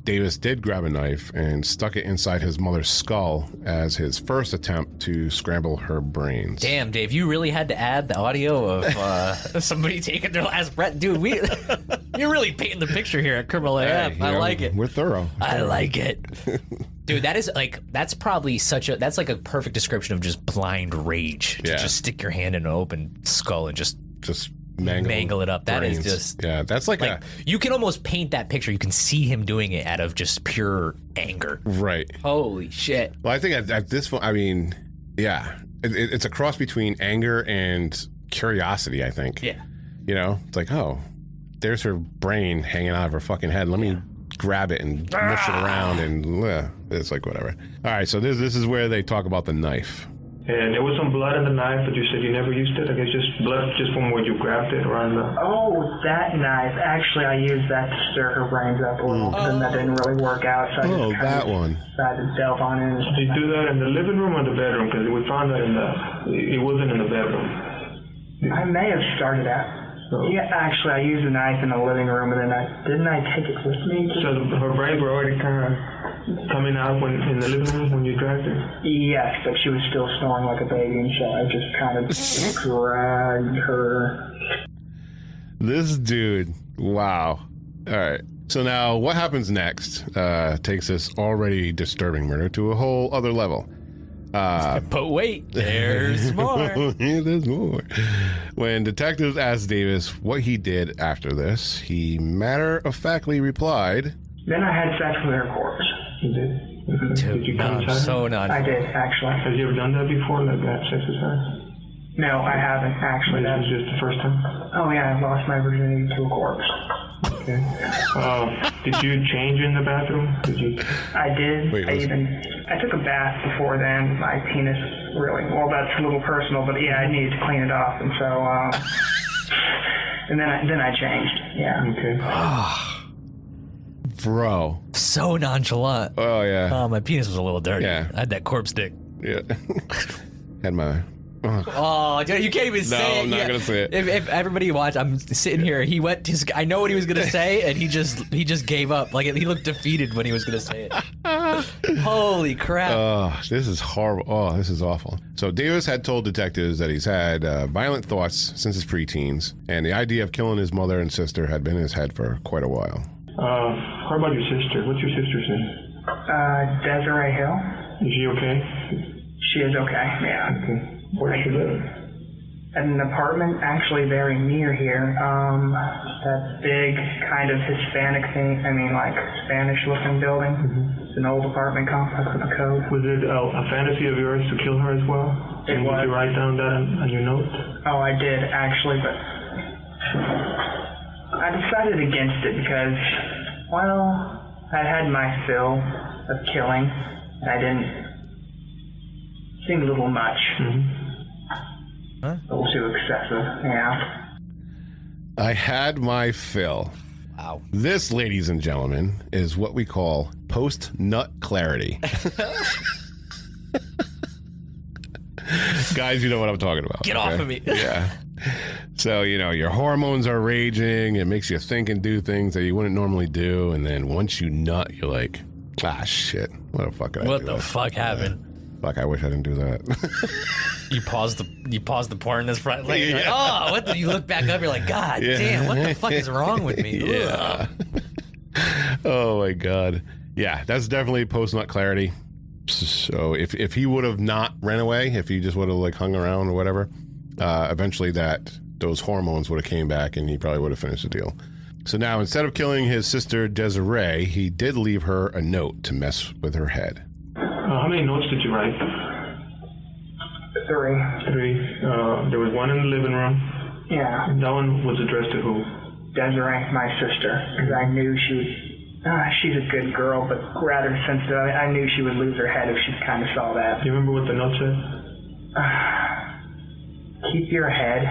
Davis did grab a knife and stuck it inside his mother's skull as his first attempt to scramble her brains. Damn, Dave, you really had to add the audio of somebody taking their last breath. Dude, you're really painting the picture here at Criminal AF. I like it. We're thorough. I like it. Dude, that's probably that's like a perfect description of just blind rage. To just stick your hand in an open skull and just mangle it up. That brains. is just that's like you can almost paint that picture. You can see him doing it out of just pure anger. Right. Holy shit. Well, I think at this point, I mean, it's a cross between anger and curiosity, I think. Yeah. It's like, oh, there's her brain hanging out of her fucking head. Let me grab it and mush it around, and it's like whatever. All right, so this is where they talk about the knife. And there was some blood in the knife, but you said you never used it? I guess just blood just from where you grabbed it around the... Oh, that knife. Actually, I used that to stir her brains up a little, and that didn't really work out, so I just that one. decided to delve on in. Did you do that in the living room or the bedroom? Because we found that it wasn't in the bedroom. I may have started out. Yeah, actually, I used a knife in the living room, and then didn't I take it with me? So her brains were already kind of coming out in the living room when you dragged her? Yes, but she was still snoring like a baby, and so I just kind of dragged her. This dude, wow. All right. So now what happens next takes this already disturbing murder to a whole other level. But wait, there's more. There's more. When detectives asked Davis what he did after this, he matter-of-factly replied, Then I had sex with her corpse. You did? Did you come inside? So not. I did, actually. Have you ever done that before, like that sex with her? No, I haven't, actually. This is just the first time? Oh, yeah, I lost my virginity to a corpse. Okay. Did you change in the bathroom? I did. Wait, I took a bath before then. My penis really, well, that's a little personal, but yeah, I needed to clean it off, and so, and then I changed. Yeah. Okay. Bro. So nonchalant. Oh, yeah. Oh, my penis was a little dirty. Yeah. I had that corpse dick. Yeah. Had my... Oh, dude, you can't even say it. I'm not gonna say it. If everybody watched, I'm sitting here. He went. I know what he was gonna say, and he just gave up. Like he looked defeated when he was gonna say it. Holy crap! Oh, this is horrible. Oh, this is awful. So Davis had told detectives that he's had violent thoughts since his preteens, and the idea of killing his mother and sister had been in his head for quite a while. How about your sister? What's your sister's name? Desiree Hill. Is she okay? She is okay. Yeah. Okay. Where does she live? At an apartment actually very near here. That big kind of Hispanic thing. I mean, like Spanish-looking building. Mm-hmm. It's an old apartment complex with a code. Was it a fantasy of yours to kill her as well? It and was. Did you write down that on your note? Oh, I did actually, but I decided against it because, well, I had my fill of killing, and I didn't. Seemed a little much. Mm-hmm. A little too excessive, yeah. I had my fill. Wow. This, ladies and gentlemen, is what we call post-nut clarity. Guys, you know what I'm talking about. Get off of me. Yeah. So, your hormones are raging. It makes you think and do things that you wouldn't normally do. And then once you nut, you're like, shit. What the fuck did I do? What the fuck happened? Fuck, I wish I didn't do that. You paused the porn this front. Like, you're like, oh, what? You look back up. You're like, God damn, what the fuck is wrong with me? Yeah. Oh my God. Yeah, that's definitely post-nut clarity. So if he would have not ran away, if he just would have like hung around or whatever, eventually those hormones would have came back and he probably would have finished the deal. So now instead of killing his sister Desiree, he did leave her a note to mess with her head. How many notes did you write? 3. 3. There was one in the living room. Yeah. And that one was addressed to who? Desiree, my sister, because I knew she's a good girl, but rather sensitive. I knew she would lose her head if she kind of saw that. Do you remember what the note said? Keep your head.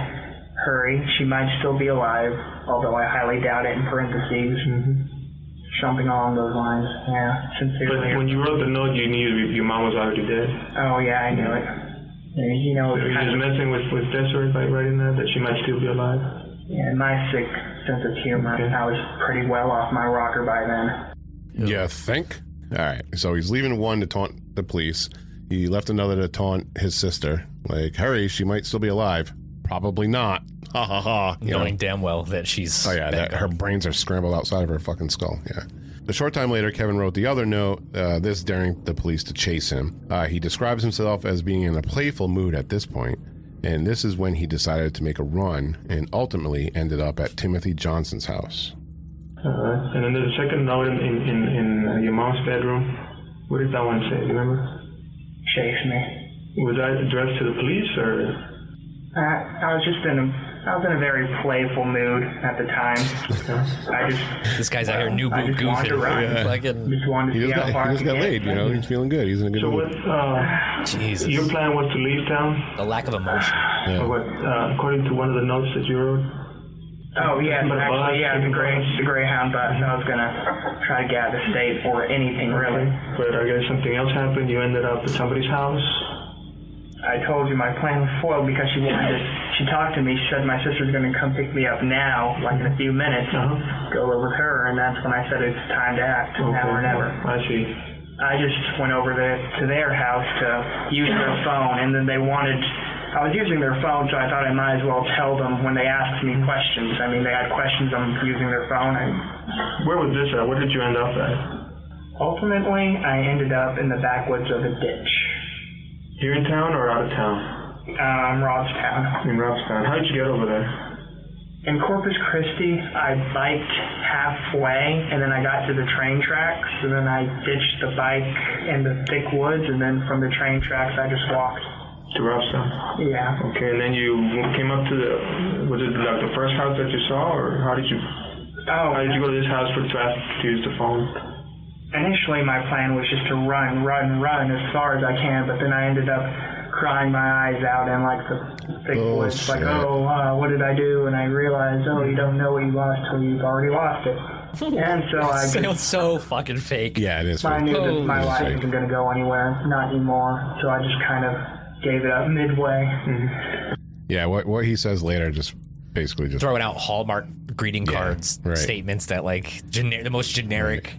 Hurry. She might still be alive, although I highly doubt it in parentheses. Mm-hmm. Something along those lines. Yeah, sincerely. But when you wrote the note, you knew your mom was already dead. Oh, yeah, I knew it. You know, Were you just messing with Desiree by writing that she might still be alive? Yeah, in my sick sense of humor, Okay. I was pretty well off my rocker by then. You think? All right. So he's leaving one to taunt the police. He left another to taunt his sister. Like, hurry, she might still be alive. Probably not. Ha ha ha. Knowing damn well that she's. Oh, yeah. Her brains are scrambled outside of her fucking skull. Yeah. A short time later, Kevin wrote the other note, this daring the police to chase him. He describes himself as being in a playful mood at this point, and this is when he decided to make a run and ultimately ended up at Timothy Johnson's house. And then there's a second note in your mom's bedroom. What did that one say? Do you remember? Chase me. Was that addressed to the police or? I was in a very playful mood at the time. This guy's out here new I boot just wanted to goofing. run. Yeah. Fucking Just wanted to He see just how far I could got get. laid, He's feeling good. He's in a good So mood. what? Jesus. Your plan was to leave town. The lack of emotion. Yeah. Or what? According to one of the notes that you wrote. Oh yes, But actually, yeah, bus, the Greyhound bus. I was gonna try to get out of the state or anything really. But I guess something else happened. You ended up at somebody's house. I told you my plan was foiled because she talked to me. She said my sister's gonna come pick me up now, like in a few minutes. Go live with her, and that's when I said it's time to act, now or never. I see. I just went over to their house to use their phone, and then I was using their phone, so I thought I might as well tell them when they asked me questions. I mean, they had questions on using their phone. Where was this at? Where did you end up at? Ultimately, I ended up in the backwoods of a ditch. Here in town or out of town? Robstown. In Robstown. How did you get over there? In Corpus Christi, I biked halfway, and then I got to the train tracks, and then I ditched the bike in the thick woods, and then from the train tracks, I just walked. To Robstown? Yeah. Okay, and then you came up to was it like the first house that you saw, or how did you? Oh, How did you go to this house to use the phone? initially my plan was just to run as far as I can, but then I ended up crying my eyes out in like the thick woods, like, what did I do? And I realized, you don't know what you lost till you've already lost it. And so I sounds so fucking fake. Yeah, it is. I knew that my life fake. wasn't going to go anywhere, not anymore. So I just kind of gave it up midway. Yeah, what he says later just basically just Throwing out Hallmark greeting cards, right. statements that like the most generic. Right.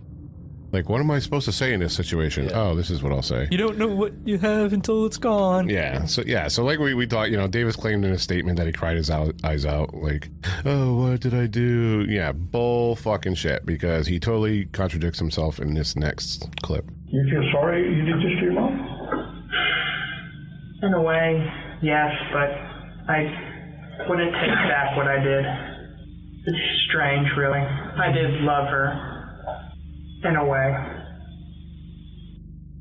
Like, what am I supposed to say in this situation? Yeah. Oh, this is what I'll say. You don't know what you have until it's gone. Yeah. So like we thought, Davis claimed in a statement that he cried his eyes out, like, oh, what did I do? Yeah, bull fucking shit, because he totally contradicts himself in this next clip. You feel sorry you did this to your mom? In a way, yes, but I wouldn't take back what I did. It's strange, really. I did love her. In a way.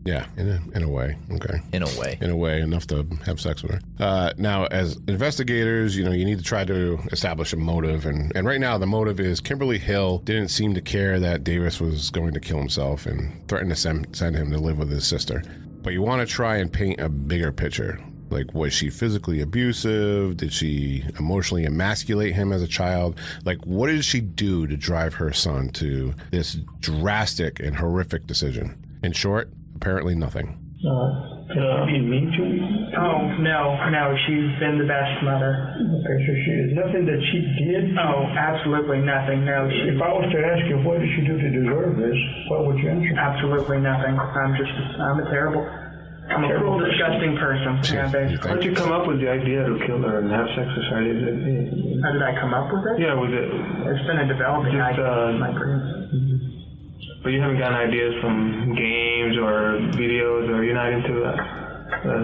Yeah, in a way. Okay. In a way. In a way, enough to have sex with her. Now, as investigators, you need to try to establish a motive. And right now, the motive is Kimberly Hill didn't seem to care that Davis was going to kill himself and threatened to send him to live with his sister. But you want to try and paint a bigger picture. Like, was she physically abusive? Did she emotionally emasculate him as a child? Like, what did she do to drive her son to this drastic and horrific decision? In short, apparently nothing. Can she be mean to you? Oh, no, she's been the best mother. Okay, so is nothing that she did? Oh, absolutely nothing, no. If I was to ask you, what did she do to deserve this, what would you answer? Absolutely nothing. I'm a cruel, disgusting person. Yeah, basically. How did you come up with the idea to kill her and have sex with her? How did I come up with it? Yeah, with it. It's been a developing idea in my brain. But you haven't gotten ideas from games or videos, or you're not into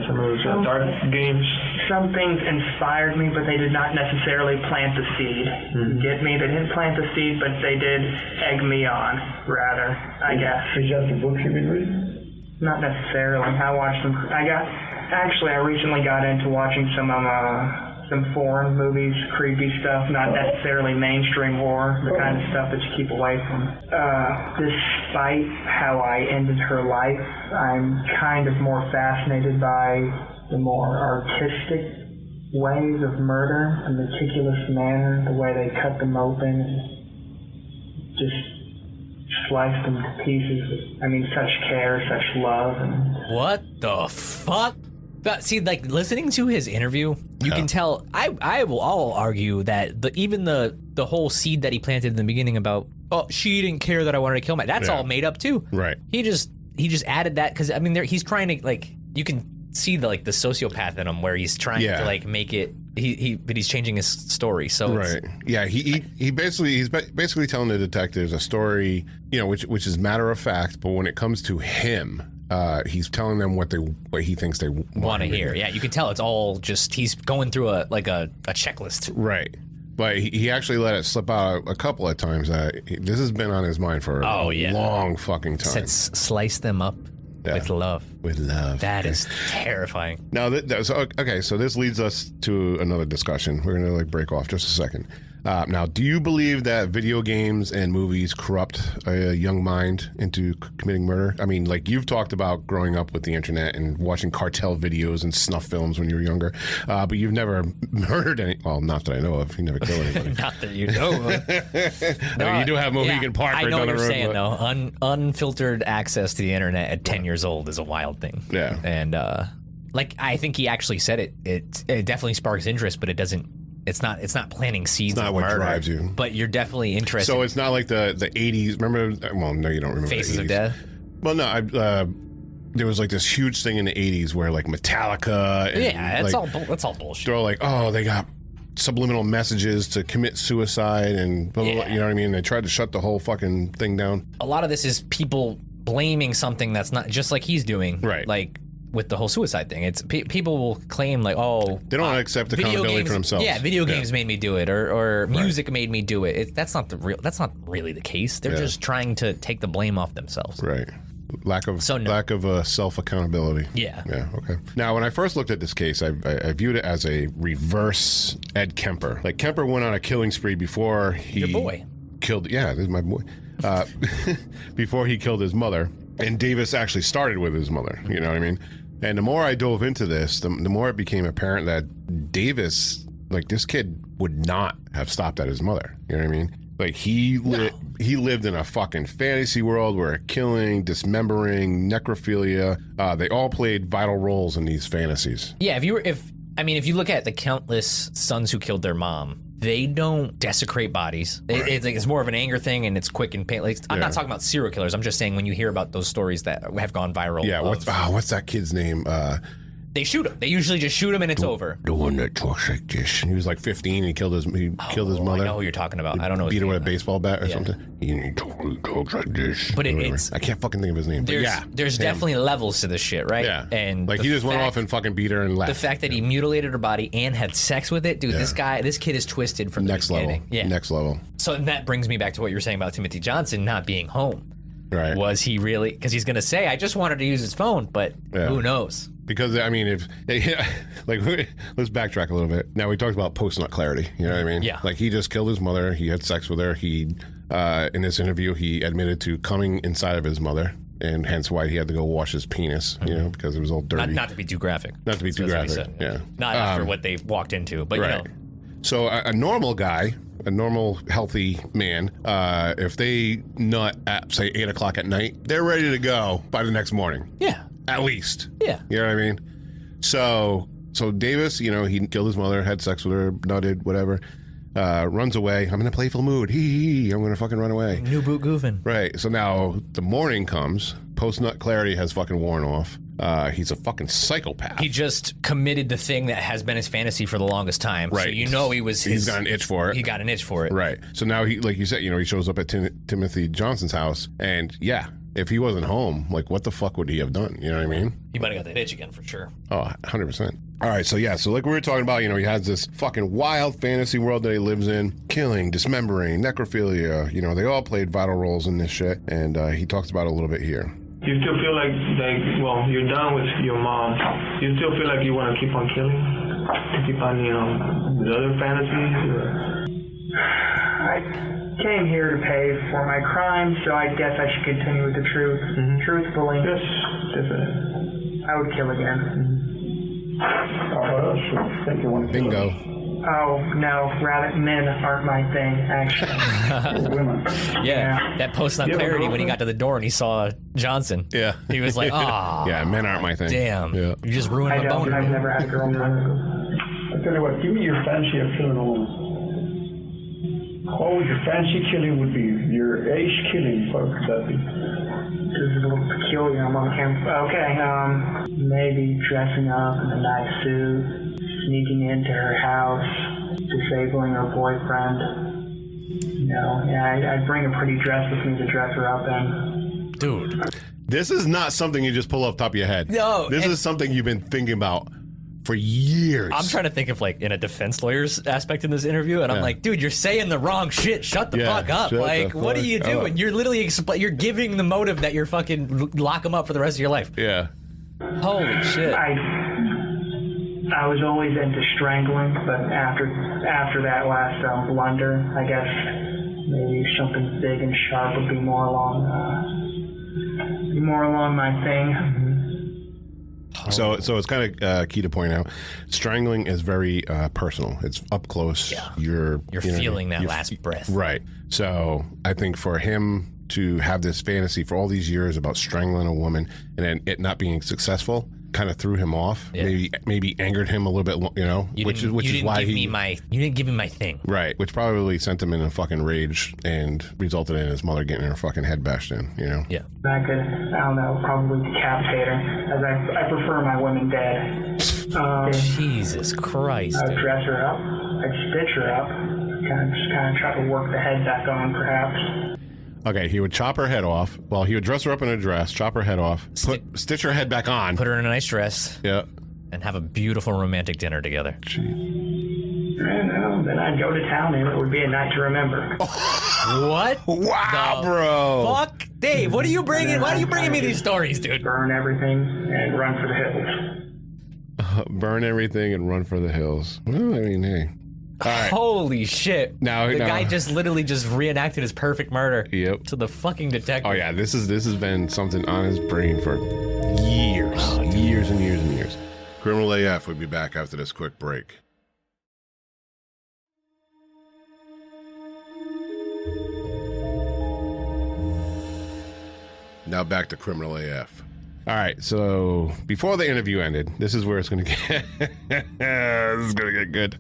some of those dark games? Some things inspired me, but they did not necessarily plant the seed. You get me? They didn't plant the seed, but they did egg me on, rather, I guess. Is that the books you've been reading? Not necessarily. I watched them. I recently got into watching some foreign movies, creepy stuff, not necessarily mainstream horror, the kind of stuff that you keep away from. Despite how I ended her life, I'm kind of more fascinated by the more artistic ways of murder, a meticulous manner, the way they cut them open, just sliced them to pieces. Such care, such love. And what the fuck? But see, like, listening to his interview, you can tell. I'll argue that even the whole seed that he planted in the beginning about, she didn't care that I wanted to kill him. That's all made up too. Right. He just added that because he's trying to, like, you can see the sociopath in him where he's trying to like make it. But he's changing his story. So right. Yeah. He's basically telling the detectives a story, which is matter of fact. But when it comes to him, he's telling them what he thinks they want to hear. Yeah, you can tell it's all just he's going through a checklist. Right. But he actually let it slip out a couple of times that this has been on his mind for a long fucking time. Said slice them up with love. With love. That is terrifying. Now, so this leads us to another discussion. We're going to break off just a second. Now, do you believe that video games and movies corrupt a young mind into committing murder? You've talked about growing up with the internet and watching cartel videos and snuff films when you were younger, but you've never murdered any. Well, not that I know of. You never killed anybody. Not that you know of. No, you do have Mohegan Park right down the road. I know what you're saying, though. Unfiltered access to the internet at 10 years old is a wild thing. Yeah. And, I think he actually said it. It definitely sparks interest, but it doesn't. It's not planting seeds. It's not of what murder, drives you. But you're definitely interested. So it's not like the 80s. Remember? Well, no, you don't remember. Faces the 80s. of Death? Well, no. There was this huge thing in the 80s where Metallica. And, that's all bullshit. They're like, oh, they got subliminal messages to commit suicide and blah, blah, blah, you know what I mean? They tried to shut the whole fucking thing down. A lot of this is people blaming something that's not just like he's doing. Right. Like with the whole suicide thing, it's people will claim they don't accept accountability for themselves. Yeah, video games made me do it, or music made me do it. That's not really the case. They're just trying to take the blame off themselves. Right. Lack of self accountability. Yeah. Yeah. Okay. Now, when I first looked at this case, I viewed it as a reverse Ed Kemper. Like Kemper went on a killing spree before he killed, yeah, this is my boy. Before he killed his mother. And Davis actually started with his mother, you know what I mean? And the more I dove into this, the more it became apparent that Davis, like, this kid would not have stopped at his mother, you know what I mean? Like, he lived in a fucking fantasy world where killing, dismembering, necrophilia, they all played vital roles in these fantasies. Yeah, if you look at the countless sons who killed their mom, they don't desecrate bodies. It's more of an anger thing, and it's quick and painless. I'm not talking about serial killers. I'm just saying when you hear about those stories that have gone viral. Yeah, what's that kid's name? They shoot him. They usually just shoot him and it's over. The one that talks like this. He was like 15 and he killed his mother. I know who you're talking about. I don't know. Beat her with a baseball bat or something. He talks like this. But it's... I can't fucking think of his name. There's definitely levels to this shit, right? Yeah. And like he just went off and fucking beat her and left. The fact that he mutilated her body and had sex with it, dude, this kid is twisted from the beginning. Next level. So that brings me back to what you were saying about Timothy Johnson not being home. Right. Was he really? Because he's going to say, I just wanted to use his phone, but who knows? Because, I mean, let's backtrack a little bit. Now, we talked about post-nut clarity, you know what I mean? Yeah. Like, he just killed his mother. He had sex with her. He, in this interview, he admitted to coming inside of his mother, and hence why he had to go wash his penis, you know, because it was all dirty. Not to be too graphic. Not to be too graphic, yeah. Not after what they walked into, but, right. you know. So, a normal guy, a normal, healthy man, if they nut at, say, 8 o'clock at night, they're ready to go by the next morning. Yeah. At least. Yeah. You know what I mean? So Davis, you know, he killed his mother, had sex with her, nutted, whatever, runs away. I'm in a playful mood. I'm going to fucking run away. New boot goofing. Right. So now the morning comes. Post-nut clarity has fucking worn off. He's a fucking psychopath. He just committed the thing that has been his fantasy for the longest time. Right. So you know he's got an itch for it. He got an itch for it. Right. So now he, like you said, you know, he shows up at Timothy Johnson's house, and yeah, if he wasn't home, like, what the fuck would he have done? You know what I mean? He might have got that itch again for sure. Oh, 100%. All right, so yeah, so like we were talking about, you know, he has this fucking wild fantasy world that he lives in, killing, dismembering, necrophilia, you know, they all played vital roles in this shit, and he talks about it a little bit here. You still feel like, well, you're done with your mom. You still feel like you want to keep on killing? To keep on, you know, the other fantasies? I came here to pay for my crime, so I guess I should continue with the truth. Truthfully, Yes, definitely. I would kill again. What else do you think you want to do? Bingo. Oh, no, rather, men aren't my thing, actually. Women. Yeah. That post-nut clarity when he got to the door and he saw Johnson. Yeah. He was like, ah. Yeah, men aren't my thing. Damn. Yeah. You just ruined my boner. I've never had a girlfriend. I tell you what, give me your fancy of killing a woman. What would your fancy killing would be? Your ace killing, what would that be? This is a little peculiar. I'm on camera. Okay, maybe dressing up in a nice suit, sneaking into her house, disabling her boyfriend. You know, yeah, I'd bring a pretty dress with me to dress her up in. Dude. This is not something you just pull off the top of your head. No. This is something you've been thinking about for years. I'm trying to think of, like, in a defense lawyer's aspect in this interview, and I'm like, dude, you're saying the wrong shit. Shut the fuck up. Like, what are you doing? You're literally you're giving the motive that you're fucking lock them up for the rest of your life. Yeah. Holy shit. I was always into strangling, but after that last blunder, I guess maybe something big and sharp would be more along my thing. So it's kind of key to point out, strangling is very personal. It's up close. Yeah. You're feeling that last breath. Right. So I think for him to have this fantasy for all these years about strangling a woman and then it not being successful kind of threw him off. Yeah. Maybe angered him a little bit, you know, which is why you didn't give me my thing. Right, which probably sent him in a fucking rage and resulted in his mother getting her fucking head bashed in, you know. Yeah. I could, I don't know, probably decapitate her, as I prefer my women dead. Jesus Christ. I'd dress her up, I'd stitch her up, kind of try to work the head back on, perhaps. Okay, he would chop her head off. Well, he would dress her up in a dress, chop her head off, stitch her head back on. Put her in a nice dress. Yeah. And have a beautiful romantic dinner together. And then I'd go to town and it would be a night to remember. What? Wow, bro. Fuck? Dave, what are you bringing? Why are you bringing me these stories, dude? Burn everything and run for the hills. Burn everything and run for the hills. Well, I mean, hey. right. Holy shit! Now- the now- guy just literally just reenacted his perfect murder. Yep. To the fucking detective. Oh yeah, this has been something on his brain for years, years and years and years. Criminal AF will be back after this quick break. Now back to Criminal AF. All right, so before the interview ended, this is where it's going to get. This is going to get good.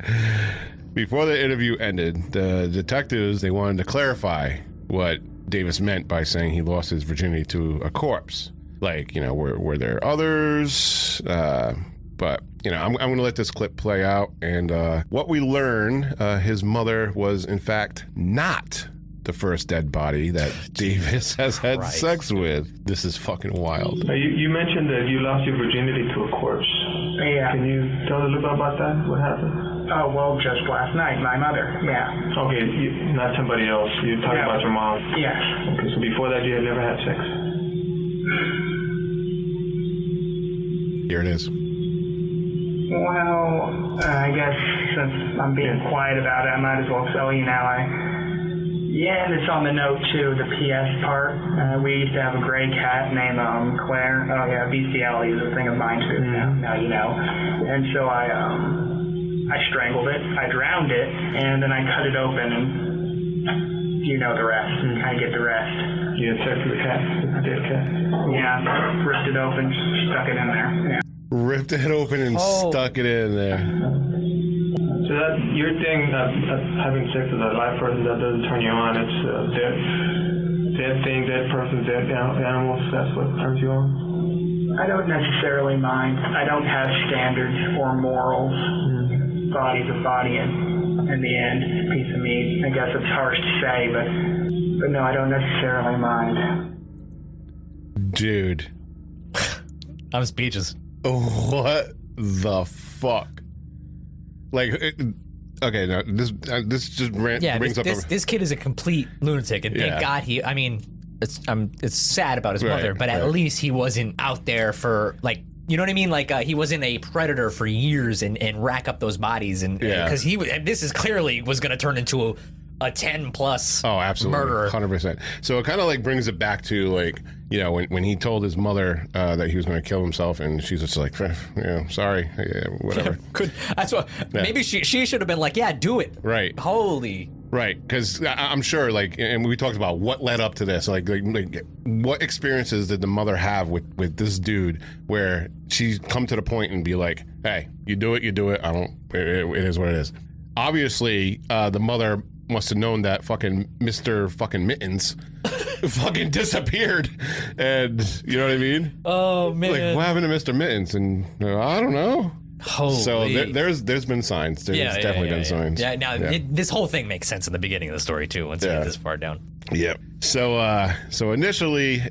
Before the interview ended, the detectives, they wanted to clarify what Davis meant by saying he lost his virginity to a corpse. Like, you know, were there others? But, you know, I'm going to let this clip play out. And what we learn, his mother was, in fact, not the first dead body that Davis has had sex with. This is fucking wild. You mentioned that you lost your virginity to a corpse. Yeah. Can you tell a little bit about that? What happened? Oh, well, just last night, my mother. Yeah. Okay, not somebody else. You're talking about your mom. Yes. Okay, so before that, you had never had sex. Here it is. Well, I guess since I'm being quiet about it, I might as well tell you now. Yeah, and it's on the note too, the PS part. We used to have a gray cat named Claire. Oh yeah, bestiality is a thing of mine too. Now you know. And so I strangled it, I drowned it, and then I cut it open, and you know the rest. And kind of get the rest. You had sex with the cat, the dead cat. Yeah, ripped it open, stuck it in there. Yeah. Ripped it open and stuck it in there. So that your thing, having sex with a live person, that doesn't turn you on. It's dead thing, dead person, dead animals. That's what turns you on. I don't necessarily mind. I don't have standards or morals. Body's a body, and in the end, it's a piece of meat. I guess it's harsh to say, but no, I don't necessarily mind. Dude. I'm speechless. What the fuck? Like, okay, now this just brings up. This kid is a complete lunatic, and thank God he. I mean, it's sad about his mother, but at least he wasn't out there for like. You know what I mean? Like he wasn't a predator for years and rack up those bodies, and because this is clearly was going to turn into a 10+ absolutely murderer. 100%. So it kind of like brings it back to like, you know, when he told his mother that he was going to kill himself, and she's just like, sorry, whatever. That's what. Maybe she should have been like, yeah, do it. Right. Holy. Right, because I'm sure, like, and we talked about what led up to this, like what experiences did the mother have with this dude, where she's come to the point and be like, hey, you do it, it is what it is. Obviously, the mother must have known that fucking Mr. fucking Mittens fucking disappeared, and you know what I mean? Oh man, like what happened to Mr. Mittens? And I don't know. Holy. So there's been signs. There's definitely been signs. Yeah. Now this whole thing makes sense in the beginning of the story too. Once you get this far down. Yep. So initially,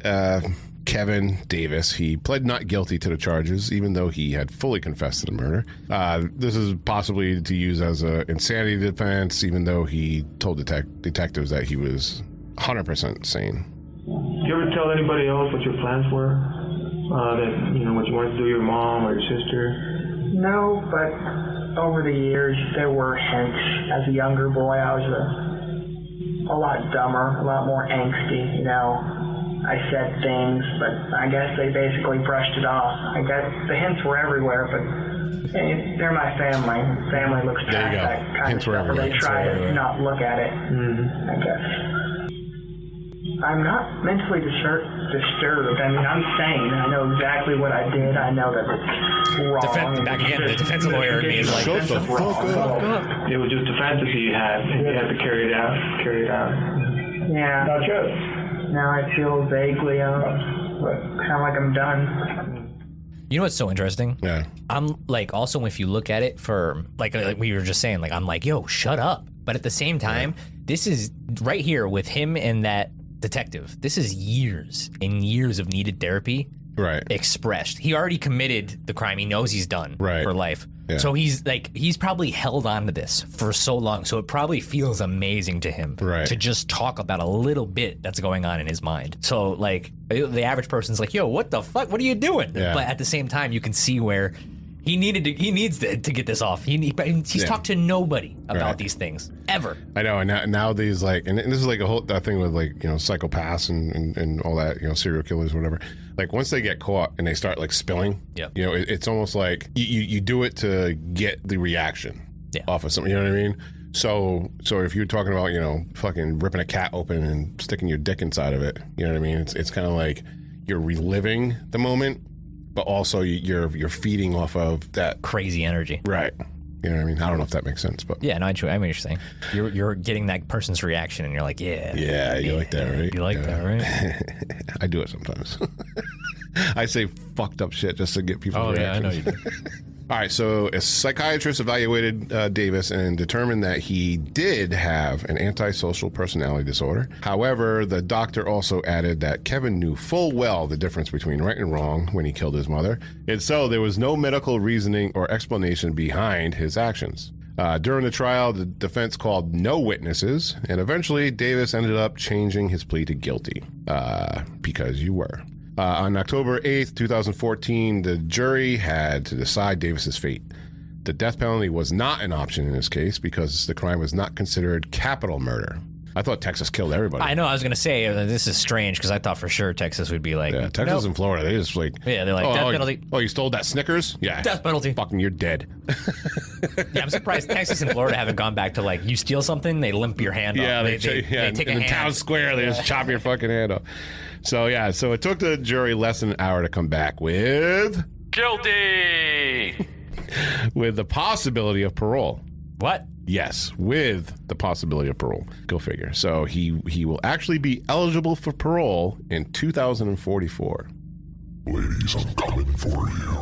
Kevin Davis, he pled not guilty to the charges, even though he had fully confessed to the murder. This is possibly to use as an insanity defense, even though he told detectives that he was 100% sane. Did you ever tell anybody else what your plans were? That what you wanted to do, your mom or your sister? No, but over the years there were hints. As a younger boy, I was a lot dumber, a lot more angsty. I said things, but I guess they basically brushed it off. I guess the hints were everywhere, but they're my family. Family looks past that kind hints of stuff, or they try to not look at it. I guess. I'm not mentally disturbed. I mean, I'm sane. I know exactly what I did. I know that it's wrong. The defensive lawyer in me is like, shut the fuck up. It was just a fantasy you had, and you had to carry it out. Yeah. Not yet. Now I feel vaguely, kind of like I'm done. You know what's so interesting? Yeah. I'm like, also if you look at it for like we were just saying, like I'm like, yo, shut up. But at the same time, this is right here with him and that detective. This is years and years of needed therapy. Right. Expressed. He already committed the crime. He knows he's done for life. Yeah. So he's probably held on to this for so long. So it probably feels amazing to him to just talk about a little bit that's going on in his mind. So like the average person's like, yo, what the fuck? What are you doing? Yeah. But at the same time, you can see where He needs to get this off. He's talked to nobody about these things ever. I know, and now these like, and this is like a whole thing with like, you know, psychopaths and all that, you know, serial killers, whatever. Like once they get caught and they start like spilling, you know, it's almost like you do it to get the reaction off of something. You know what I mean? So if you're talking about, you know, fucking ripping a cat open and sticking your dick inside of it, you know what I mean? It's kind of like you're reliving the moment, but also you're feeding off of that crazy energy. Right. You know what I mean? I don't know if that makes sense, but yeah, no, I mean what you're saying. You're getting that person's reaction, and you're like, yeah, you like that, right? You like that, right? I do it sometimes. I say fucked up shit just to get people's reactions. Yeah, I know you do. All right, so a psychiatrist evaluated Davis and determined that he did have an antisocial personality disorder. However, the doctor also added that Kevin knew full well the difference between right and wrong when he killed his mother, and so there was no medical reasoning or explanation behind his actions. During the trial, the defense called no witnesses, and eventually Davis ended up changing his plea to guilty, because you were. On October 8th, 2014, the jury had to decide Davis's fate. The death penalty was not an option in this case because the crime was not considered capital murder. I thought Texas killed everybody. I know. I was going to say, this is strange because I thought for sure Texas would be like... Yeah, Texas and Florida, they just like... Yeah, they're like, death penalty. Oh, you stole that Snickers? Yeah. Death penalty. Fucking, you're dead. Yeah, I'm surprised Texas and Florida haven't gone back to like, you steal something, they limp your hand off. They take in the town square, they just chop your fucking hand off. So it took the jury less than an hour to come back with... Guilty! with the possibility of parole. What? Yes, with the possibility of parole. Go figure. So he will actually be eligible for parole in 2044. Ladies, I'm coming for you.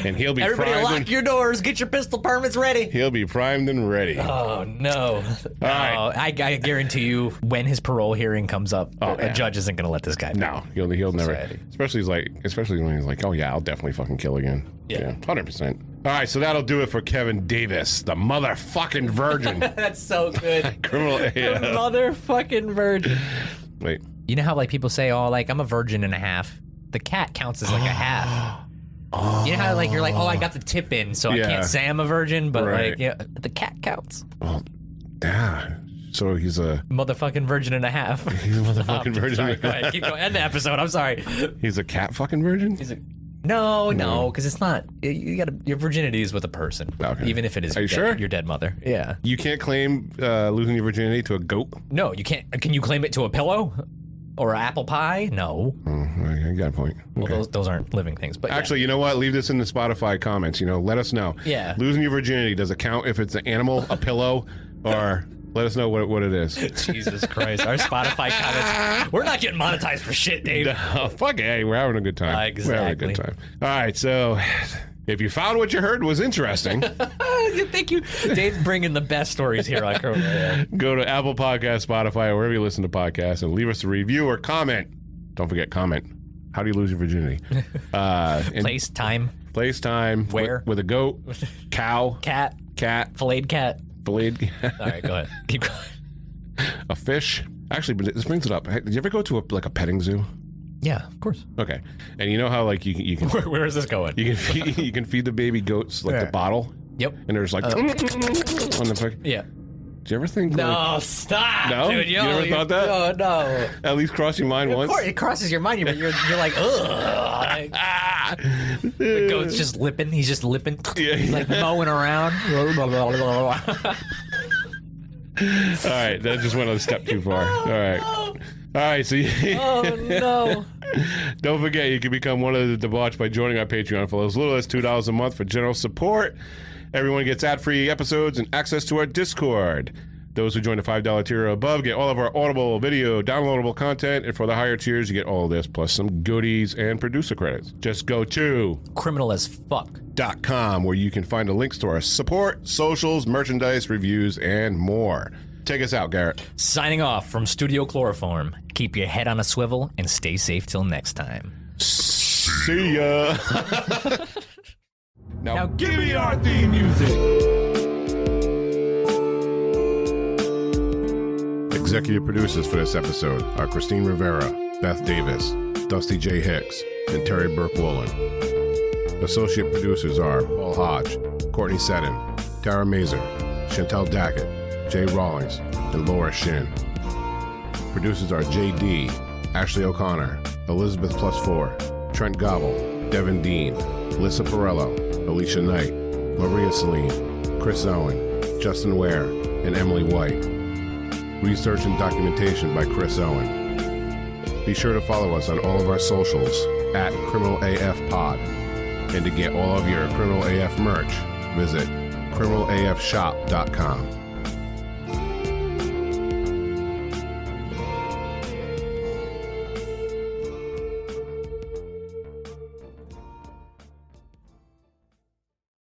And he'll be Everybody lock your doors. Get your pistol permits ready. He'll be primed and ready. Oh, no. Right. I guarantee you when his parole hearing comes up, a judge isn't going to let this guy No, he'll never. Especially when he's like, oh, yeah, I'll definitely fucking kill again. Yeah, 100%. All right, so that'll do it for Kevin Davis, the motherfucking virgin. That's so good. Criminal AF. The motherfucking virgin. Wait. You know how like people say, oh, like I'm a virgin and a half? The cat counts as like a half. Oh. You know how like you're like, oh, I got the tip in, so I can't say I'm a virgin, but like, yeah, the cat counts. Well, yeah. So he's a motherfucking virgin and a half. He's a motherfucking virgin. Sorry, go ahead, keep going. End the episode. I'm sorry. He's a cat fucking virgin. No, because it's not. You got your virginity is with a person, even if it is your dead mother. Yeah. You can't claim losing your virginity to a goat. No, you can't. Can you claim it to a pillow? Or apple pie? No. Oh, I got a point. Okay. Well, those aren't living things. But actually, you know what? Leave this in the Spotify comments. Let us know. Yeah. Losing your virginity, does it count if it's an animal, a pillow, or let us know what it is? Jesus Christ. Our Spotify comments. We're not getting monetized for shit, Dave. No, fuck it. Hey, we're having a good time. Exactly. We're having a good time. All right, so... if you found what you heard was interesting... Thank you. Dave's bringing the best stories here on Chrome. Go to Apple Podcasts, Spotify, or wherever you listen to podcasts, and leave us a review or comment. Don't forget, comment. How do you lose your virginity? Place, time. Place, time. Where? With a goat, cow. Cat. Filleted cat. Filleted cat. All right, go ahead. Keep going. A fish. Actually, but this brings it up. Did you ever go to a petting zoo? Yeah, of course. Okay, and you know how like you can where is this going? You can feed the baby goats like the bottle. Yep. And there's like on the yeah. Did you ever think? No, like, stop. No, dude, you never thought that? Oh no. At least cross your mind once. Of course, it crosses your mind, but you're like, ugh. The goat's just lipping. He's just lipping. Yeah, he's like mowing around. All right, that just went a step too far. All right, so oh no. Don't forget, you can become one of the debauched by joining our Patreon for as little as $2 a month for general support. Everyone gets ad-free episodes and access to our Discord. Those who join the $5 tier or above get all of our Audible video downloadable content, and for the higher tiers, you get all of this, plus some goodies and producer credits. Just go to criminalasfuck.com, where you can find the links to our support, socials, merchandise, reviews, and more. Take us out, Garrett. Signing off from Studio Chloroform. Keep your head on a swivel and stay safe till next time. See ya. Now give me our theme music. Executive producers for this episode are Christine Rivera, Beth Davis, Dusty J. Hicks, and Terry Burke-Woolen. Associate producers are Paul Hodge, Courtney Seddon, Tara Mazer, Chantel Dackett, Jay Rawlings, and Laura Shin. Producers are J.D., Ashley O'Connor, Elizabeth +4, Trent Gobble, Devin Dean, Lissa Perello, Alicia Knight, Maria Celine, Chris Owen, Justin Ware, and Emily White. Research and documentation by Chris Owen. Be sure to follow us on all of our socials at Criminal AF Pod. And to get all of your Criminal AF merch, visit criminalafshop.com.